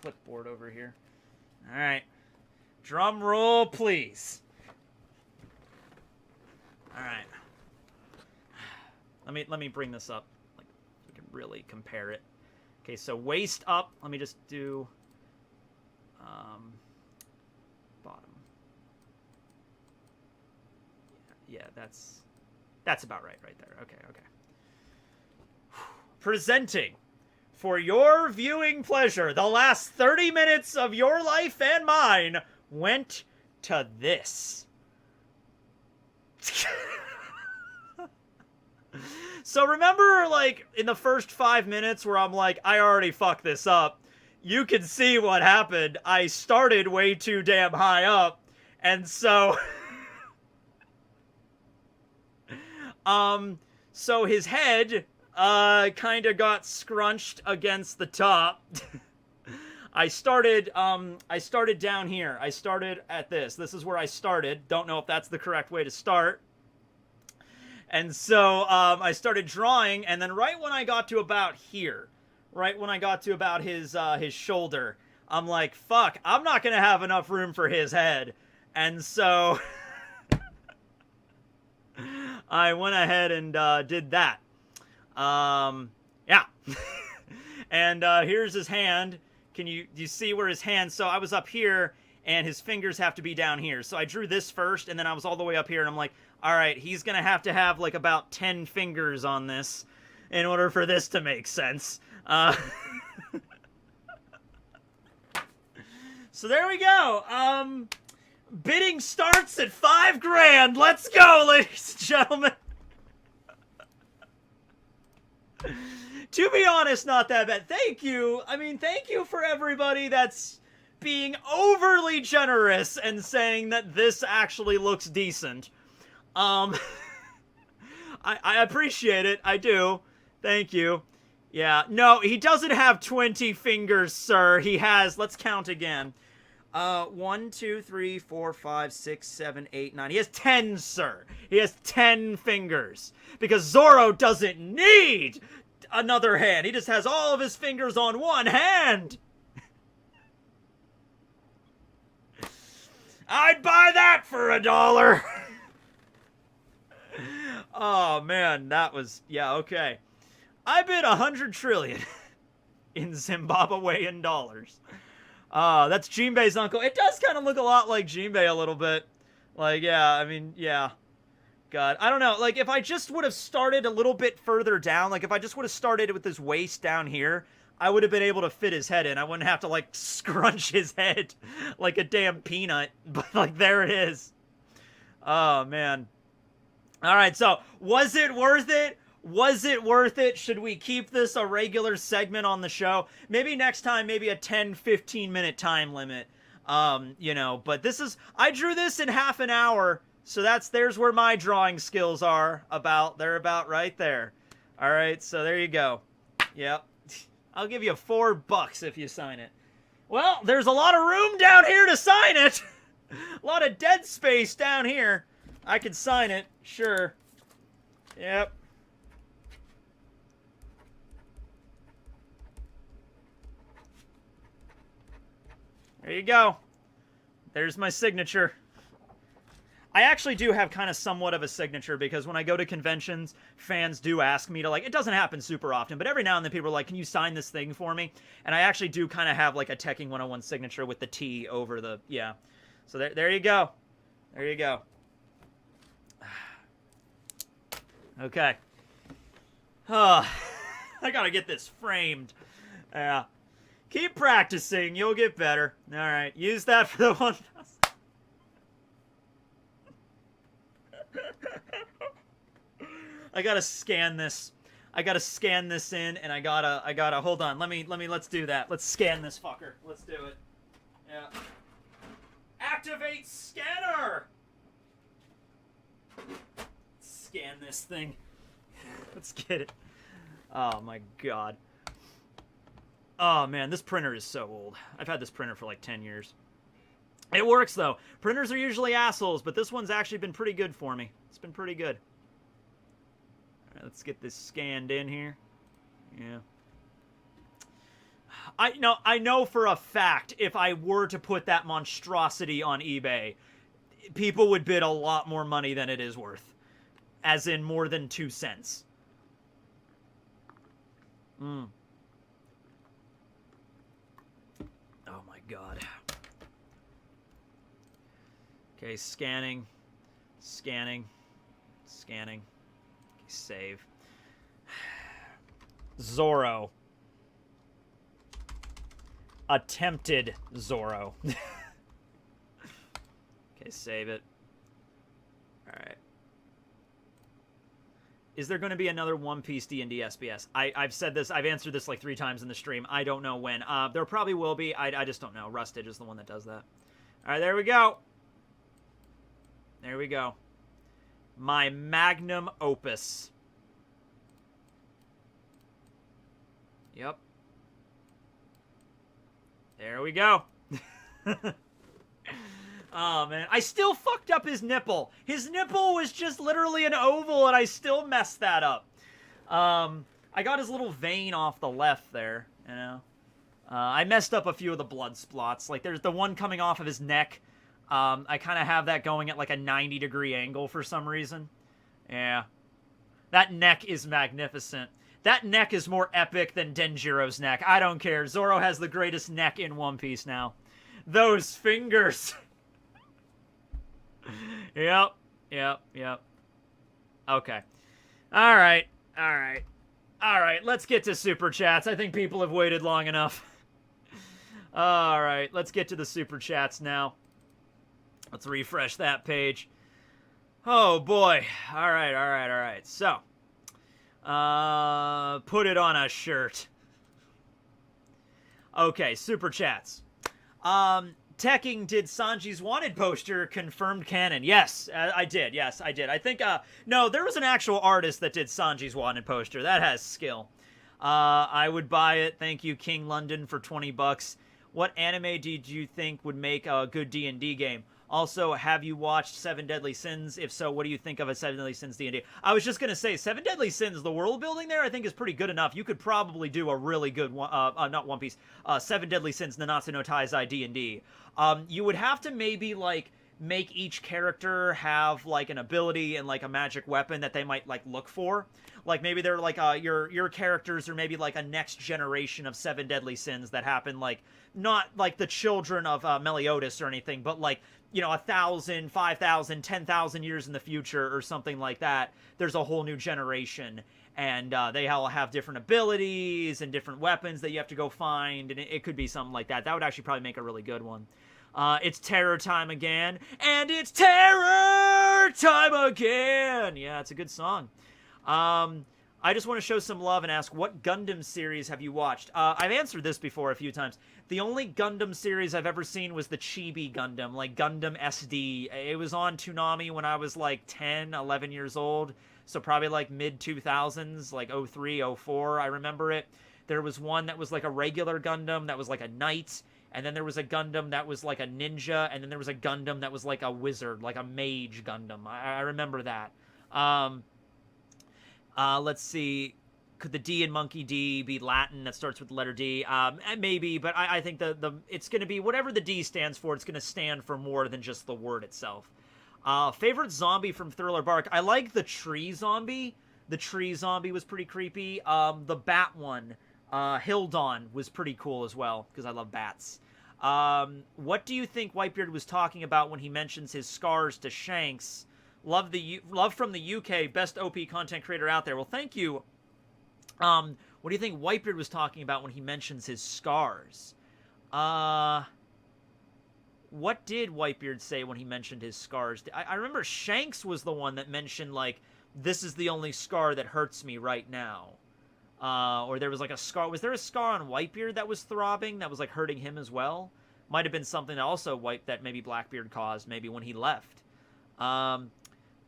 clipboard over here. All right. Drum roll, please. All right. Let me bring this up. Like, so we can really compare it. Okay, so waist up. Let me just do... bottom. Yeah, that's about right there. Okay. Presenting for your viewing pleasure, the last 30 minutes of your life and mine went to this. So remember, like, in the first 5 minutes where I'm like, I already fucked this up, you can see what happened. I started way too damn high up, and so... so his head, kind of got scrunched against the top. I started down here. I started at this. This is where I started. Don't know if that's the correct way to start. And so, I started drawing, and then right when I got to about here, right when I got to about his shoulder, I'm like, fuck, I'm not gonna have enough room for his head. And so, I went ahead and, did that. Yeah. And, here's his hand. Do you see where his hand, so I was up here, and his fingers have to be down here. So I drew this first, and then I was all the way up here, and I'm like, alright, he's gonna have to have, like, about 10 fingers on this in order for this to make sense. So there we go. Bidding starts at $5,000. Let's go, ladies and gentlemen. To be honest, not that bad. Thank you. I mean, thank you for everybody that's being overly generous and saying that this actually looks decent. I appreciate it. I do. Thank you. Yeah. No, he doesn't have 20 fingers, sir. He has, let's count again. 1, 2, 3, 4, 5, 6, 7, 8, 9. He has 10, sir. He has 10 fingers. Because Zoro doesn't need another hand. He just has all of his fingers on one hand. I'd buy that for $1. Oh, man, that was... Yeah, okay. I bid 100 trillion in Zimbabwean dollars. That's Jinbei's uncle. It does kind of look a lot like Jinbei a little bit. Like, yeah, I mean, yeah. God, I don't know. Like, if I just would have started a little bit further down, like, if I just would have started with his waist down here, I would have been able to fit his head in. I wouldn't have to, like, scrunch his head like a damn peanut. But, like, there it is. Oh, man. Alright, so, was it worth it? Was it worth it? Should we keep this a regular segment on the show? Maybe next time, maybe a 10-15 minute time limit. You know, but this is... I drew this in half an hour, so there's where my drawing skills are about. They're about right there. Alright, so there you go. Yep. I'll give you $4 if you sign it. Well, there's a lot of room down here to sign it. A lot of dead space down here. I can sign it, sure. Yep. There you go. There's my signature. I actually do have kind of somewhat of a signature because when I go to conventions, fans do ask me to, like, it doesn't happen super often, but every now and then people are like, can you sign this thing for me? And I actually do kind of have, like, a Tekking101 signature with the T over the, yeah. So there you go. There you go. Okay. I gotta get this framed. Yeah. Keep practicing. You'll get better. All right. Use that for the one. I gotta scan this. I gotta scan this in, and I gotta. Hold on. Let's do that. Let's scan this fucker. Let's do it. Yeah. Activate scanner. Scan this thing. Let's get it. Oh my god. Oh man, this printer is so old. I've had this printer for like 10 years. It works though. Printers are usually assholes, but this one's actually been pretty good for me. It's been pretty good. Alright, let's get this scanned in here. Yeah. I know for a fact if I were to put that monstrosity on eBay, people would bid a lot more money than it is worth. As in more than 2 cents. Oh my god. Okay, scanning. Scanning. Scanning. Save. Zoro. Attempted Zoro. Okay, save it. Alright. Is there going to be another One Piece D&D SBS? I've said this, I've answered this like 3 times in the stream. I don't know when. There probably will be. I just don't know. Rustage is the one that does that. Alright, there we go. There we go. My magnum opus. Yep. There we go. Oh, man. I still fucked up his nipple. His nipple was just literally an oval, and I still messed that up. I got his little vein off the left there, you know. I messed up a few of the blood splots. Like, there's the one coming off of his neck. I kind of have that going at, like, a 90-degree angle for some reason. Yeah. That neck is magnificent. That neck is more epic than Denjiro's neck. I don't care. Zoro has the greatest neck in One Piece now. Those fingers. Yep. Okay. Alright. Let's get to Super Chats. I think people have waited long enough. Alright, let's get to the Super Chats now. Let's refresh that page. Oh, boy. Alright. So, put it on a shirt. Okay, Super Chats. Tekking did Sanji's Wanted poster confirmed canon. Yes, I did. I think, no, there was an actual artist that did Sanji's Wanted poster. That has skill. I would buy it. Thank you, King London, for $20. What anime did you think would make a good D&D game? Also, have you watched Seven Deadly Sins? If so, what do you think of a Seven Deadly Sins D&D? I was just going to say, Seven Deadly Sins, the world building there, I think is pretty good enough. You could probably do a really good, not One Piece, Seven Deadly Sins, Nanatsu no Taizai D&D. You would have to maybe, like, make each character have, like, an ability and, like, a magic weapon that they might, like, look for. Like, maybe they're, like, your characters are maybe, like, a next generation of Seven Deadly Sins that happen, like, not, like, the children of Meliodas or anything, but, like, you know, 1,000, 5,000, 10,000 years in the future or something like that. There's a whole new generation, and they all have different abilities and different weapons that you have to go find, and it could be something like that. That would actually probably make a really good one. It's terror time again, and it's terror time again! Yeah, it's a good song. I just want to show some love and ask, what Gundam series have you watched? I've answered this before a few times. The only Gundam series I've ever seen was the Chibi Gundam, like Gundam SD. It was on Toonami when I was like 10, 11 years old, so probably like mid-2000s, like 03, 04, I remember it. There was one that was like a regular Gundam that was like a knight, and then there was a Gundam that was like a ninja, and then there was a Gundam that was like a wizard, like a mage Gundam. I remember that. Let's see. Could the D in Monkey D be Latin that starts with the letter D? Maybe, but I think it's going to be whatever the D stands for. It's going to stand for more than just the word itself. Favorite zombie from Thriller Bark? I like the tree zombie. The tree zombie was pretty creepy. The bat one, Hildon, was pretty cool as well because I love bats. What do you think Whitebeard was talking about when he mentions his scars to Shanks? Love from the UK, best OP content creator out there. Well, thank you. What do you think Whitebeard was talking about when he mentions his scars? What did Whitebeard say when he mentioned his scars? I remember Shanks was the one that mentioned, like, this is the only scar that hurts me right now. Or there was, like, a scar. Was there a scar on Whitebeard that was throbbing, that was, like, hurting him as well? Might have been something that also that maybe Blackbeard caused, maybe when he left.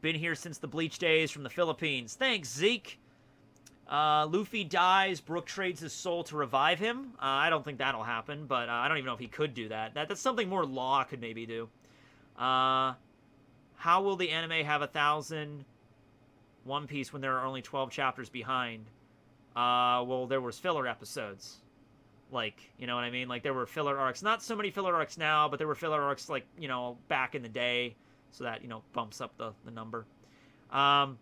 Been here since the Bleach days from the Philippines. Thanks, Zeke. Luffy dies. Brook trades his soul to revive him. I don't think that'll happen, but I don't even know if he could do that. That's something more Law could maybe do. How will the anime have 1,000 One Piece when there are only 12 chapters behind? Well, there was filler episodes. Like, you know what I mean? Like, there were filler arcs. Not so many filler arcs now, but there were filler arcs, like, you know, back in the day. So that, you know, bumps up the number. Have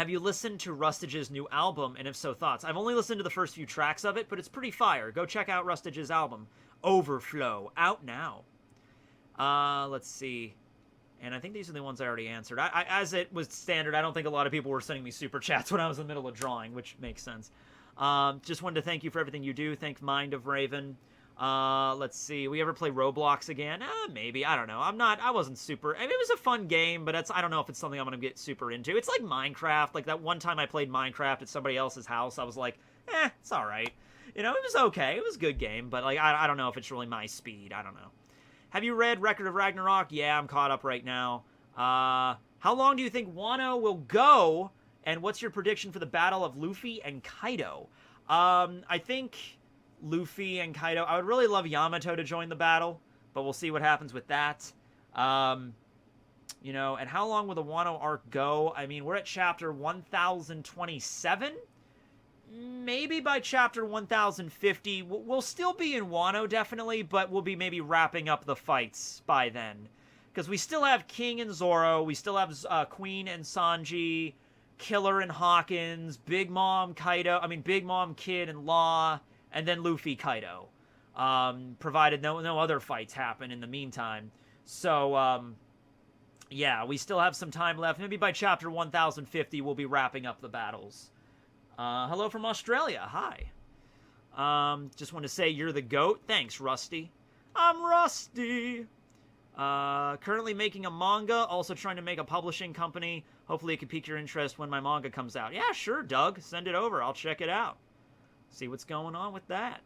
you listened to Rustage's new album? And if so, thoughts? I've only listened to the first few tracks of it, but it's pretty fire. Go check out Rustage's album. Overflow. Out now. Let's see. And I think these are the ones I already answered. As it was standard, I don't think a lot of people were sending me super chats when I was in the middle of drawing, which makes sense. Just wanted to thank you for everything you do. Thank Mind of Raven. Let's see. We ever play Roblox again? Maybe. I don't know. I wasn't super. I mean, it was a fun game, but I don't know if it's something I'm going to get super into. It's like Minecraft. Like that one time I played Minecraft at somebody else's house, I was like, it's all right. You know, it was okay. It was a good game, but like I don't know if it's really my speed. I don't know. Have you read Record of Ragnarok? Yeah, I'm caught up right now. How long do you think Wano will go? And what's your prediction for the battle of Luffy and Kaido? I think Luffy and Kaido. I would really love Yamato to join the battle, but we'll see what happens with that. You know, and how long will the Wano arc go? I mean, we're at chapter 1027. Maybe by chapter 1050, we'll still be in Wano, definitely, but we'll be maybe wrapping up the fights by then. Because we still have King and Zoro, we still have Queen and Sanji, Killer and Hawkins, Big Mom Kid and Law, and then Luffy Kaido. Provided no other fights happen in the meantime. So, yeah, we still have some time left. Maybe by chapter 1050, we'll be wrapping up the battles. Hello from Australia. Hi. Just want to say you're the GOAT. Thanks, Rusty. I'm Rusty. Currently making a manga, also trying to make a publishing company. Hopefully it can pique your interest when my manga comes out. Yeah, sure, Doug. Send it over. I'll check it out. See what's going on with that.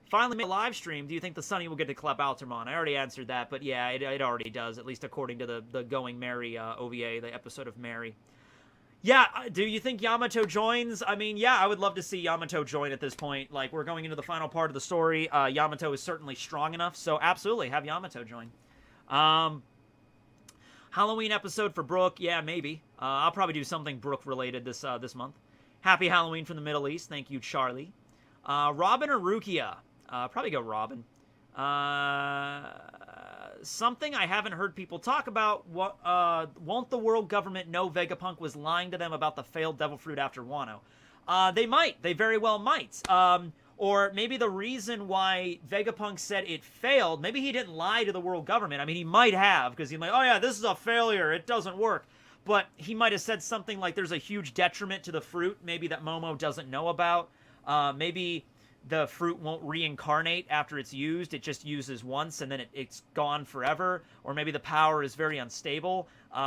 Finally made a live stream. Do you think the Sunny will get to Klep Altermon? I already answered that, but yeah, it already does, at least according to the Going Merry OVA, the episode of Mary. Yeah, do you think Yamato joins? I mean, yeah, I would love to see Yamato join at this point. Like, we're going into the final part of the story. Yamato is certainly strong enough, so absolutely, have Yamato join. Halloween episode for Brooke. Yeah, maybe. I'll probably do something Brooke-related this month. Happy Halloween from the Middle East. Thank you, Charlie. Robin or Rukia? Probably go Robin. Something I haven't heard people talk about. Won't the world government know Vegapunk was lying to them about the failed Devil Fruit after Wano? They might. They very well might. Or maybe the reason why Vegapunk said it failed, maybe he didn't lie to the world government. I mean, he might have, because he's like, oh yeah, this is a failure. It doesn't work. But he might have said something like there's a huge detriment to the fruit, maybe that Momo doesn't know about. Maybe the fruit won't reincarnate after it's used. It just uses once and then it's gone forever. Or maybe the power is very unstable.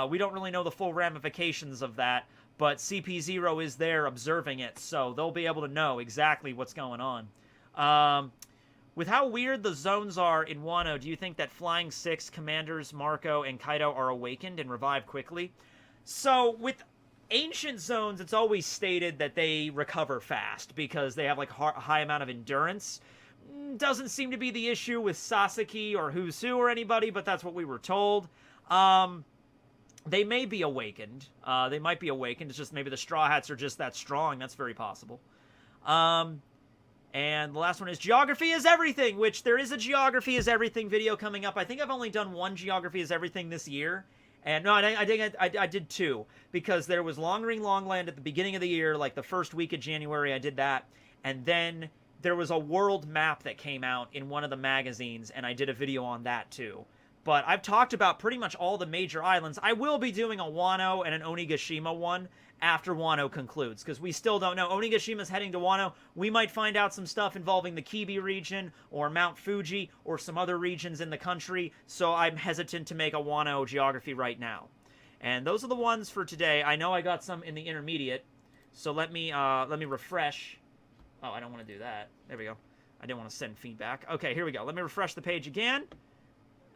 We don't really know the full ramifications of that, but CP0 is there observing it, so they'll be able to know exactly what's going on. With how weird the zones are in Wano, do you think that Flying Six commanders Marco and Kaido are awakened and revived quickly? So with ancient zones, it's always stated that they recover fast because they have like a high amount of endurance. Doesn't seem to be the issue with Sasaki or Who's Who or anybody, but that's what we were told. They may be awakened. They might be awakened. It's just maybe the Straw Hats are just that strong. That's very possible. And the last one is Geography is Everything, which there is a Geography is Everything video coming up. I think I've only done one Geography is Everything this year. And no, I think I did two, because there was Long Ring Longland at the beginning of the year, like the first week of January, I did that. And then there was a world map that came out in one of the magazines, and I did a video on that too. But I've talked about pretty much all the major islands. I will be doing a Wano and an Onigashima one after Wano concludes, because we still don't know. Onigashima's heading to Wano. We might find out some stuff involving the Kibi region or Mount Fuji or some other regions in the country, so I'm hesitant to make a Wano geography right now. And those are the ones for today. I know I got some in the intermediate, so let me refresh. Oh, I don't want to do that. There we go. I didn't want to send feedback. Okay, here we go. Let me refresh the page again.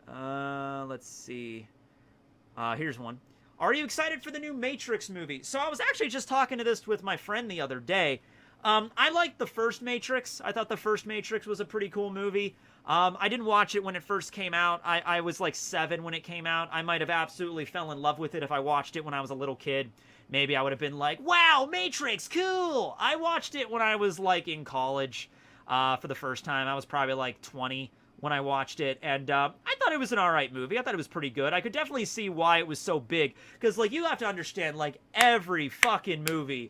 Let's see. Here's one. Are you excited for the new Matrix movie? So I was actually just talking to this with my friend the other day. I liked the first Matrix. I thought the first Matrix was a pretty cool movie. I didn't watch it when it first came out. I was like 7 when it came out. I might have absolutely fell in love with it if I watched it when I was a little kid. Maybe I would have been like, wow, Matrix, cool! I watched it when I was like in college for the first time. I was probably like 20 when I watched it, and I thought it was an alright movie. I thought it was pretty good. I could definitely see why it was so big, because, like, you have to understand, like, every fucking movie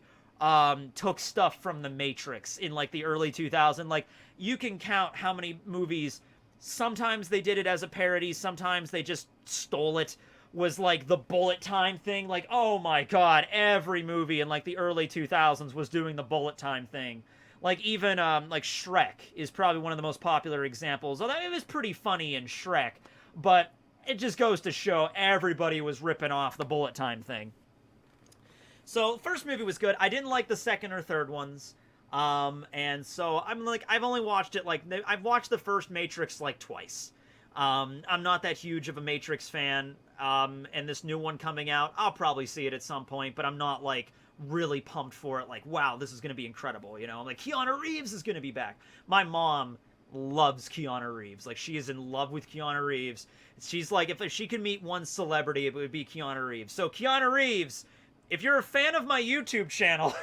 took stuff from The Matrix in, like, the early 2000s. Like, you can count how many movies, sometimes they did it as a parody, sometimes they just stole it, was like the bullet time thing. Like, oh my god, every movie in like the early 2000s was doing the bullet time thing. Like even like Shrek is probably one of the most popular examples. Although it was pretty funny in Shrek, but it just goes to show everybody was ripping off the bullet time thing. So first movie was good. I didn't like the second or third ones. And so I'm like, I've only watched it like, I've watched the first Matrix like twice. I'm not that huge of a Matrix fan. And this new one coming out, I'll probably see it at some point, but I'm not like really pumped for it. Like, wow, this is going to be incredible. You know, like Keanu Reeves is going to be back. My mom loves Keanu Reeves. Like, she is in love with Keanu Reeves. She's like, if she could meet one celebrity, it would be Keanu Reeves. So Keanu Reeves, if you're a fan of my YouTube channel,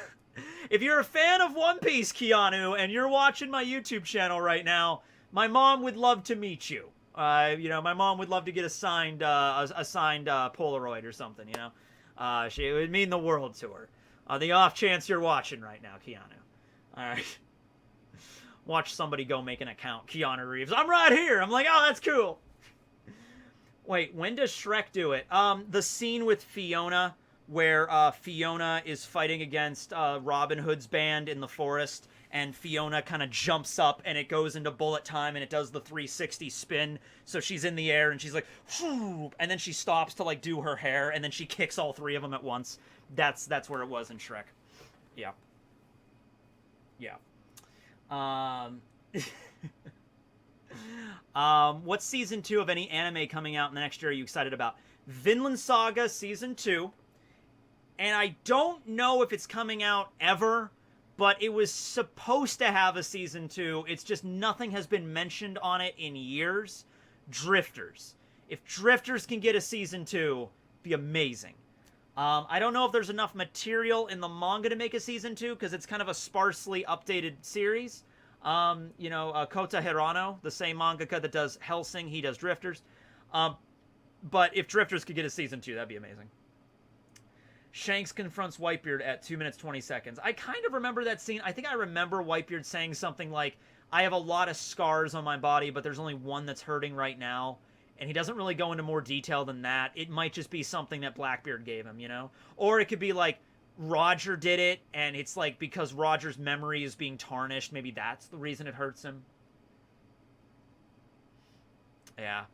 if you're a fan of One Piece, Keanu, and you're watching my YouTube channel right now, my mom would love to meet you. You know, my mom would love to get a signed Polaroid or something, you know. It would mean the world to her. The off chance you're watching right now, Keanu. All right. Watch somebody go make an account, Keanu Reeves. I'm right here. I'm like, oh, that's cool. Wait, when does Shrek do it? The scene with Fiona, where Fiona is fighting against Robin Hood's band in the forest, and Fiona kind of jumps up, and it goes into bullet time, and it does the 360 spin, so she's in the air, and she's like, whoo, and then she stops to, like, do her hair, and then she kicks all three of them at once. That's where it was in Shrek. Yeah. Yeah. What's season 2 of any anime coming out in the next year are you excited about? Vinland Saga season 2. And I don't know if it's coming out ever, but it was supposed to have a season 2. It's just nothing has been mentioned on it in years. Drifters. If Drifters can get a season 2, it'd be amazing. I don't know if there's enough material in the manga to make a season 2, because it's kind of a sparsely updated series. You know, Kota Hirano, the same mangaka that does Hellsing, he does Drifters. But if Drifters could get a season 2, that'd be amazing. Shanks confronts Whitebeard at 2 minutes 20 seconds. I kind of remember that scene. I think I remember Whitebeard saying something like, I have a lot of scars on my body, but there's only one that's hurting right now. And he doesn't really go into more detail than that. It might just be something that Blackbeard gave him, you know? Or it could be like, Roger did it, and it's like because Roger's memory is being tarnished, maybe that's the reason it hurts him. Yeah.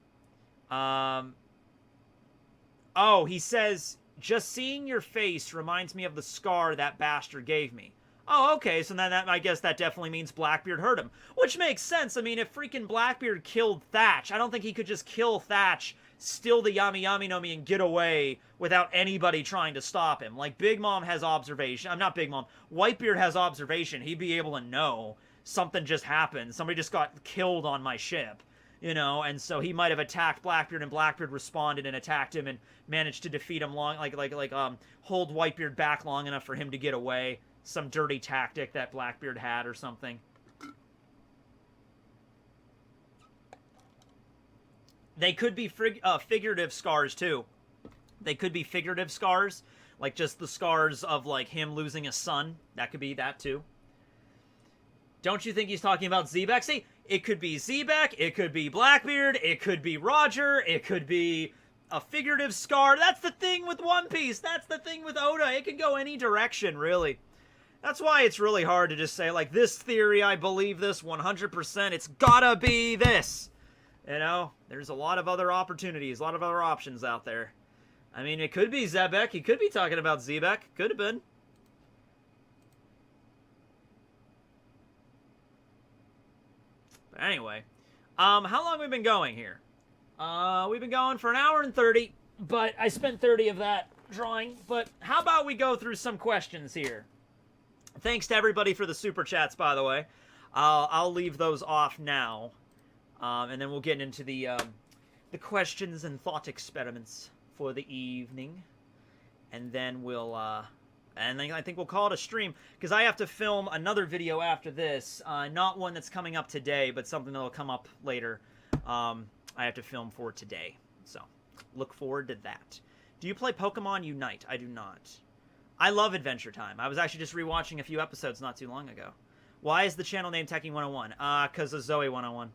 Oh, he says, just seeing your face reminds me of the scar that bastard gave me. Oh, okay, so then I guess that definitely means Blackbeard hurt him. Which makes sense. I mean, if freaking Blackbeard killed Thatch, I don't think he could just kill Thatch, steal the Yami Yami no Mi, and get away without anybody trying to stop him. Like, Big Mom has observation. I'm not Big Mom. Whitebeard has observation. He'd be able to know something just happened. Somebody just got killed on my ship. You know, and so he might have attacked Blackbeard, and Blackbeard responded and attacked him and managed to defeat him hold Whitebeard back long enough for him to get away. Some dirty tactic that Blackbeard had or something. They could be figurative scars, too. They could be figurative scars. Like, just the scars of, like, him losing a son. That could be that, too. Don't you think he's talking about Zebek? See, it could be Zebek, it could be Blackbeard, it could be Roger, it could be a figurative scar. That's the thing with One Piece. That's the thing with Oda. It can go any direction, really. That's why it's really hard to just say, like, this theory, I believe this 100%. It's gotta be this. You know, there's a lot of other opportunities, a lot of other options out there. I mean, it could be Zebek. He could be talking about Zebek. Could have been. But anyway, how long have we been going here? We've been going for an hour and 30, but I spent 30 of that drawing. But how about we go through some questions here? Thanks to everybody for the super chats, by the way. I'll leave those off now, and then we'll get into the questions and thought experiments for the evening, and then I think we'll call it a stream, because I have to film another video after this, not one that's coming up today, but something that'll come up later. I have to film for today, so look forward to that. Do you play Pokemon Unite? I do not. I love Adventure Time. I was actually just rewatching a few episodes not too long ago. Why is the channel named Tekking101? Because of Zoe 101.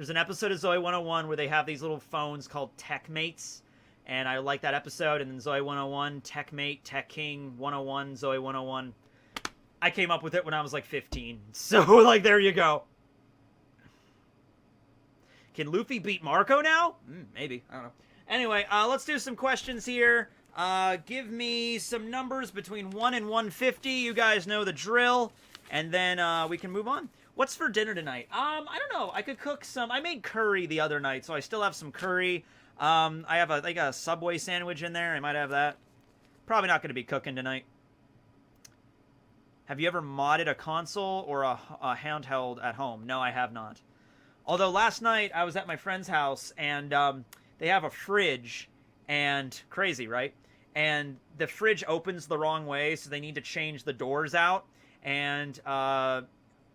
There's an episode of Zoe 101 where they have these little phones called Tech Mates, and I like that episode. And then Zoe 101, Tech Mate, Tech King 101, Zoe 101. I came up with it when I was like 15. So, like, there you go. Can Luffy beat Marco now? Maybe. I don't know. Anyway, let's do some questions here. Give me some numbers between 1 and 150. You guys know the drill. And then we can move on. What's for dinner tonight? I don't know. I could cook some. I made curry the other night, so I still have some curry. I have a Subway sandwich in there. I might have that. Probably not going to be cooking tonight. Have you ever modded a console or a handheld at home? No, I have not. Although last night I was at my friend's house, and they have a fridge, and crazy, right? And the fridge opens the wrong way, so they need to change the doors out. And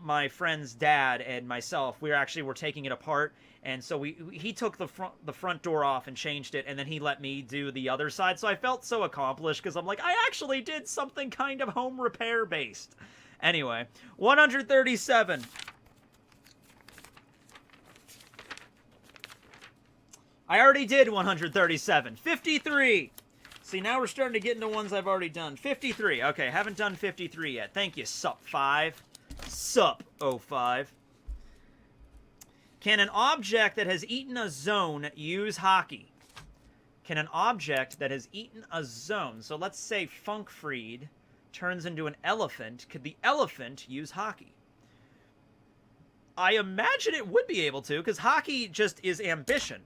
my friend's dad and myself, we were taking it apart, and so he took the front door off and changed it, and then he let me do the other side. So I felt so accomplished because I'm like, I actually did something kind of home repair based. Anyway, 137. I already did 137. 53. See, now we're starting to get into ones I've already done. 53. Okay, haven't done 53 yet. Thank you, Sup5. Sup05. Can an object that has eaten a zone use hockey? Can an object that has eaten a zone, so let's say Funkfried turns into an elephant, could the elephant use hockey? I imagine it would be able to, because hockey just is ambition.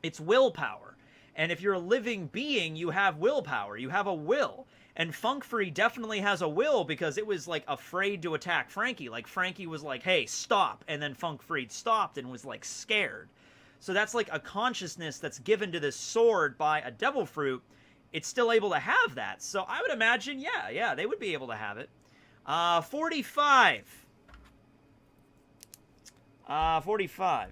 It's willpower. And if you're a living being, you have willpower. You have a will. And Funkfried definitely has a will because it was, like, afraid to attack Frankie. Like, Frankie was like, hey, stop. And then Funkfried stopped and was, like, scared. So that's, like, a consciousness that's given to this sword by a devil fruit. It's still able to have that. So I would imagine, yeah, they would be able to have it. 45. 45.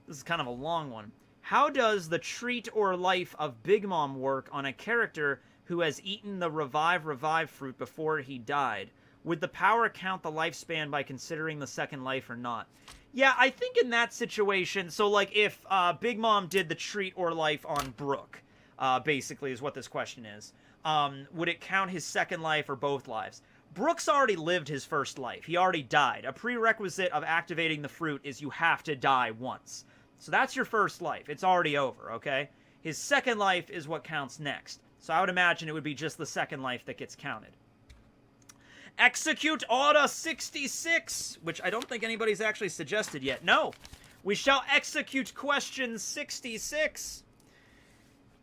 This is kind of a long one. How does the treat or life of Big Mom work on a character who has eaten the revive fruit before he died? Would the power count the lifespan by considering the second life or not? Yeah, I think in that situation, so like if Big Mom did the treat or life on Brooke, basically is what this question is, would it count his second life or both lives? Brooks already lived his first life. He already died. A prerequisite of activating the fruit is you have to die once. So that's your first life. It's already over, okay? His second life is what counts next. So I would imagine it would be just the second life that gets counted. Execute Order 66, which I don't think anybody's actually suggested yet. No, we shall execute question 66.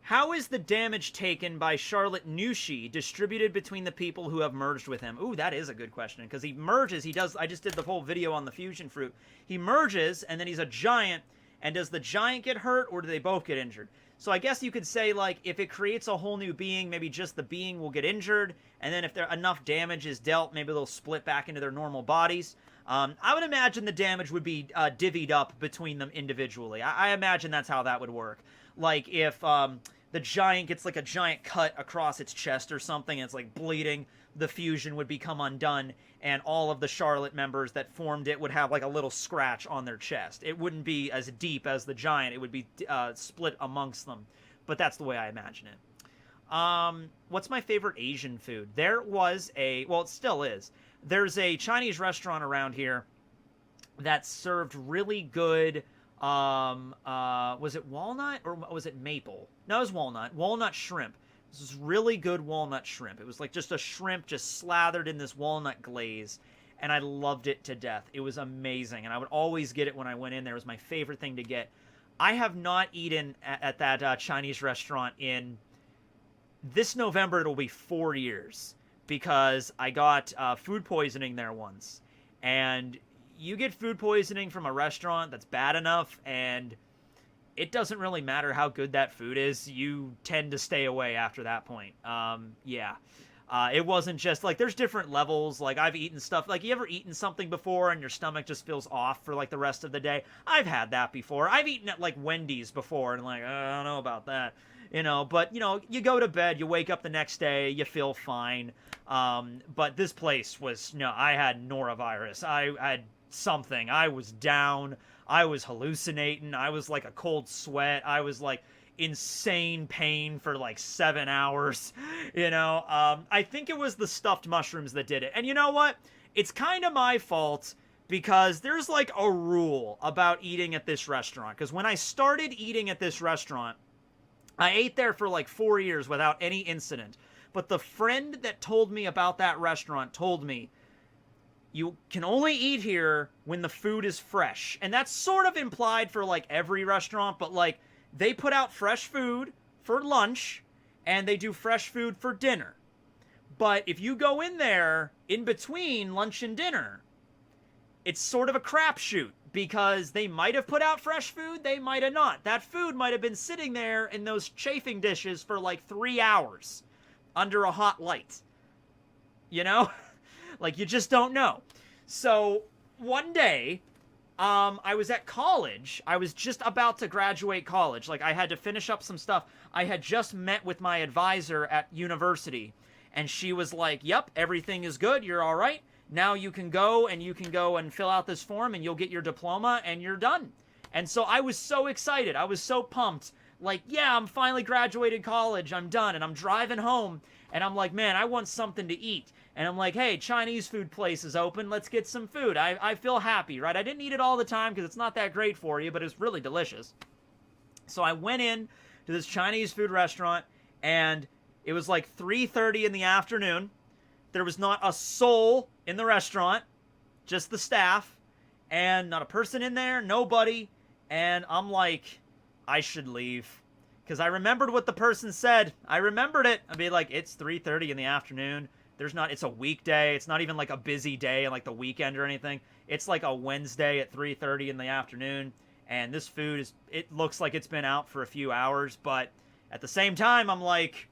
How is the damage taken by Charlotte Nushi distributed between the people who have merged with him? Ooh, that is a good question, because he merges, I just did the whole video on the fusion fruit. He merges, and then he's a giant, and does the giant get hurt, or do they both get injured? So I guess you could say, like, if it creates a whole new being, maybe just the being will get injured, and then if enough damage is dealt, maybe they'll split back into their normal bodies. I would imagine the damage would be divvied up between them individually. I imagine that's how that would work. Like, if the giant gets, like, a giant cut across its chest or something, and it's, like, bleeding, the fusion would become undone, and all of the Charlotte members that formed it would have, like, a little scratch on their chest. It wouldn't be as deep as the giant. It would be split amongst them. But that's the way I imagine it. What's my favorite Asian food? There was well, it still is. There's a Chinese restaurant around here that served really good, was it walnut or was it maple? No, it was walnut. Walnut shrimp. This was really good walnut shrimp. It was like just a shrimp just slathered in this walnut glaze, and I loved it to death. It was amazing, and I would always get it when I went in there. It was my favorite thing to get. I have not eaten at that Chinese restaurant in... This November, it'll be 4 years, because I got food poisoning there once. And you get food poisoning from a restaurant that's bad enough, and it doesn't really matter how good that food is. You tend to stay away after that point. Yeah. It wasn't just, like, there's different levels. Like, I've eaten stuff. Like, you ever eaten something before and your stomach just feels off for, like, the rest of the day? I've had that before. I've eaten at, like, Wendy's before, and, like, I don't know about that. You know, but, you know, you go to bed, you wake up the next day, you feel fine. But this place was, no, I had norovirus. I had something. I was down. I was hallucinating. I was like a cold sweat. I was like insane pain for like 7 hours. I think it was the stuffed mushrooms that did it. And you know what? It's kind of my fault because there's like a rule about eating at this restaurant. Because when I started eating at this restaurant, I ate there for like 4 years without any incident. But the friend that told me about that restaurant told me, you can only eat here when the food is fresh. And that's sort of implied for like every restaurant, but like they put out fresh food for lunch and they do fresh food for dinner. But if you go in there in between lunch and dinner, it's sort of a crapshoot because they might have put out fresh food, they might have not. That food might have been sitting there in those chafing dishes for like 3 hours under a hot light. Like, you just don't know. So, one day, I was at college. I was just about to graduate college. Like, I had to finish up some stuff. I had just met with my advisor at university. And she was like, yep, everything is good. You're all right. Now you can go and fill out this form and you'll get your diploma and you're done. And so I was so excited. I was so pumped. Like, yeah, I'm finally graduated college. I'm done. And I'm driving home. And I'm like, man, I want something to eat. And I'm like, hey, Chinese food place is open. Let's get some food. I feel happy, right? I didn't eat it all the time because it's not that great for you, but it's really delicious. So I went in to this Chinese food restaurant, and it was like 3:30 in the afternoon. There was not a soul in the restaurant, just the staff, and not a person in there, nobody. And I'm like, I should leave. Because I remembered what the person said. I remembered it. I'd be like, it's 3:30 in the afternoon. It's a weekday. It's not even like a busy day like the weekend or anything. It's like a Wednesday at 3:30 in the afternoon. And this food it looks like it's been out for a few hours. But at the same time, I'm like,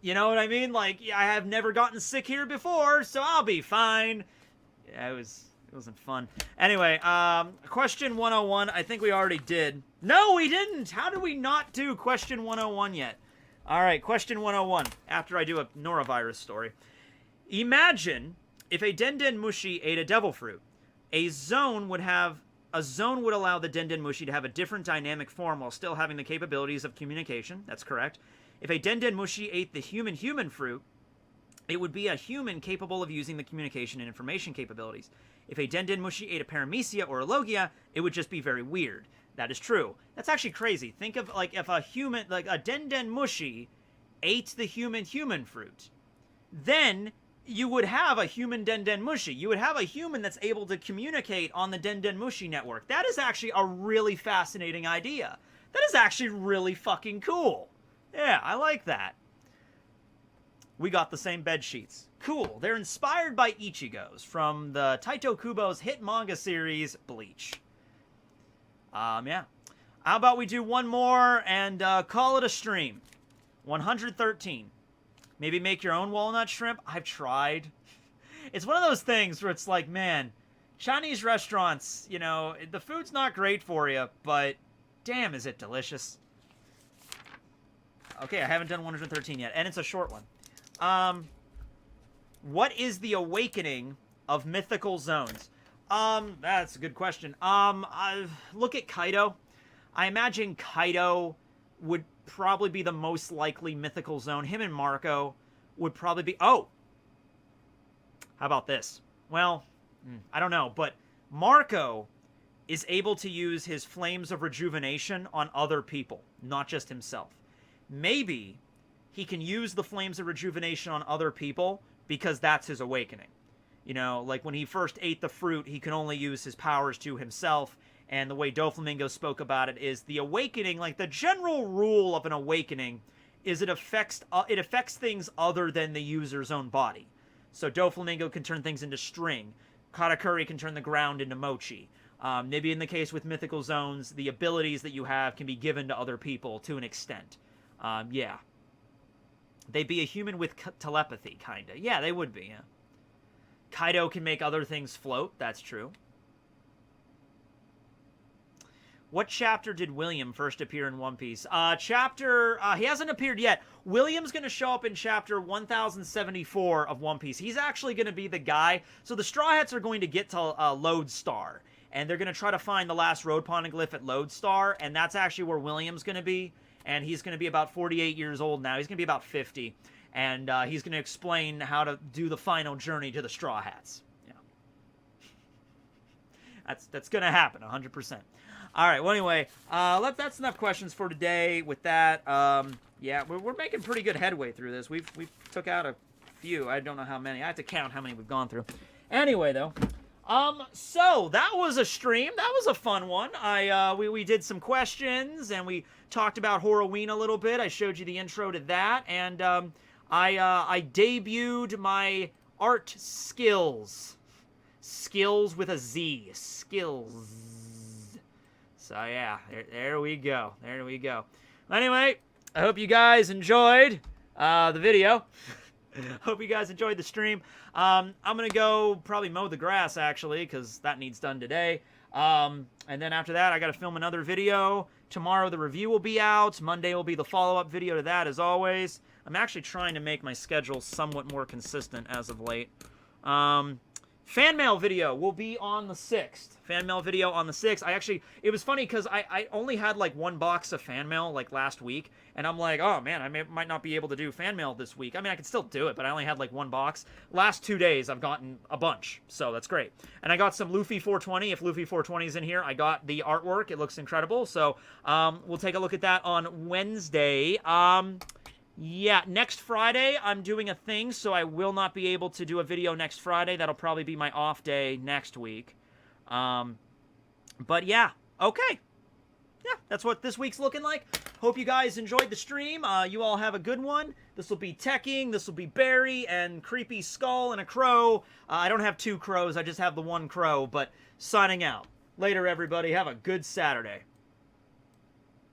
you know what I mean? Like, I have never gotten sick here before, so I'll be fine. Yeah, it wasn't fun. Anyway, question 101, I think we already did. No, we didn't! How did we not do question 101 yet? Alright, question 101, after I do a norovirus story. Imagine if a Denden Mushi ate a devil fruit. A zone would allow the Denden Mushi to have a different dynamic form while still having the capabilities of communication. That's correct. If a Denden Mushi ate the human fruit, it would be a human capable of using the communication and information capabilities. If a Denden Mushi ate a Paramecia or a Logia, it would just be very weird. That is true. That's actually crazy. Think of, like, if a human, like a Denden Mushi ate the human fruit, then you would have a human Denden Mushi. You would have a human that's able to communicate on the Denden Mushi network. That is actually a really fascinating idea. That is actually really fucking cool. Yeah, I like that. We got the same bed sheets. Cool. They're inspired by Ichigos from the Taito Kubo's hit manga series, Bleach. Yeah. How about we do one more and call it a stream? 113. Maybe make your own walnut shrimp? I've tried. It's one of those things where it's like, man, Chinese restaurants, the food's not great for you, but damn, is it delicious. Okay, I haven't done 113 yet, and it's a short one. What is the awakening of mythical zones? That's a good question. Look at Kaido. I imagine Kaido would probably be the most likely mythical zone. Him and Marco would probably be... Oh! How about this? Well, I don't know, but Marco is able to use his flames of rejuvenation on other people, not just himself. Maybe he can use the flames of rejuvenation on other people because that's his awakening. Like when he first ate the fruit, he can only use his powers to himself. And the way Doflamingo spoke about it is the awakening, like the general rule of an awakening, is it affects things other than the user's own body. So Doflamingo can turn things into string. Katakuri can turn the ground into mochi. Maybe in the case with mythical zones, the abilities that you have can be given to other people to an extent. Yeah. They'd be a human with telepathy, kinda. Yeah, they would be, yeah. Kaido can make other things float, that's true. What chapter did William first appear in One Piece? He hasn't appeared yet. William's going to show up in chapter 1074 of One Piece. He's actually going to be the guy. So the Straw Hats are going to get to Lodestar. and they're going to try to find the last road poneglyph at Lodestar, and that's actually where William's going to be, and he's going to be about 48 years old now. He's going to be about 50, and he's going to explain how to do the final journey to the Straw Hats. Yeah. That's going to happen, 100%. All right, well, anyway, that's enough questions for today. With that, yeah, we're making pretty good headway through this. We've took out a few. I don't know how many. I have to count how many we've gone through. Anyway, though, so that was a stream. That was a fun one. We did some questions, and we talked about Horoween a little bit. I showed you the intro to that, and I debuted my art skills. Skills with a Z. Skills. So yeah, there we go. There we go. Anyway, I hope you guys enjoyed the video. Hope you guys enjoyed the stream. I'm going to go probably mow the grass, actually, because that needs done today. And then after that, I got to film another video. Tomorrow, the review will be out. Monday will be the follow-up video to that, as always. I'm actually trying to make my schedule somewhat more consistent as of late. Fan mail video will be on the 6th. Fan mail video on the 6th. It was funny because I only had like one box of fan mail like last week. And I'm like, oh man, I might not be able to do fan mail this week. I mean, I could still do it, but I only had like one box. Last 2 days, I've gotten a bunch. So that's great. And I got some Luffy 420. If Luffy 420 is in here, I got the artwork. It looks incredible. So we'll take a look at that on Wednesday. Yeah, next Friday, I'm doing a thing, so I will not be able to do a video next Friday. That'll probably be my off day next week. But yeah, okay. Yeah, that's what this week's looking like. Hope you guys enjoyed the stream. You all have a good one. This will be Tekking, this will be Barry, and Creepy Skull and a crow. I don't have two crows, I just have the one crow, but signing out. Later, everybody. Have a good Saturday.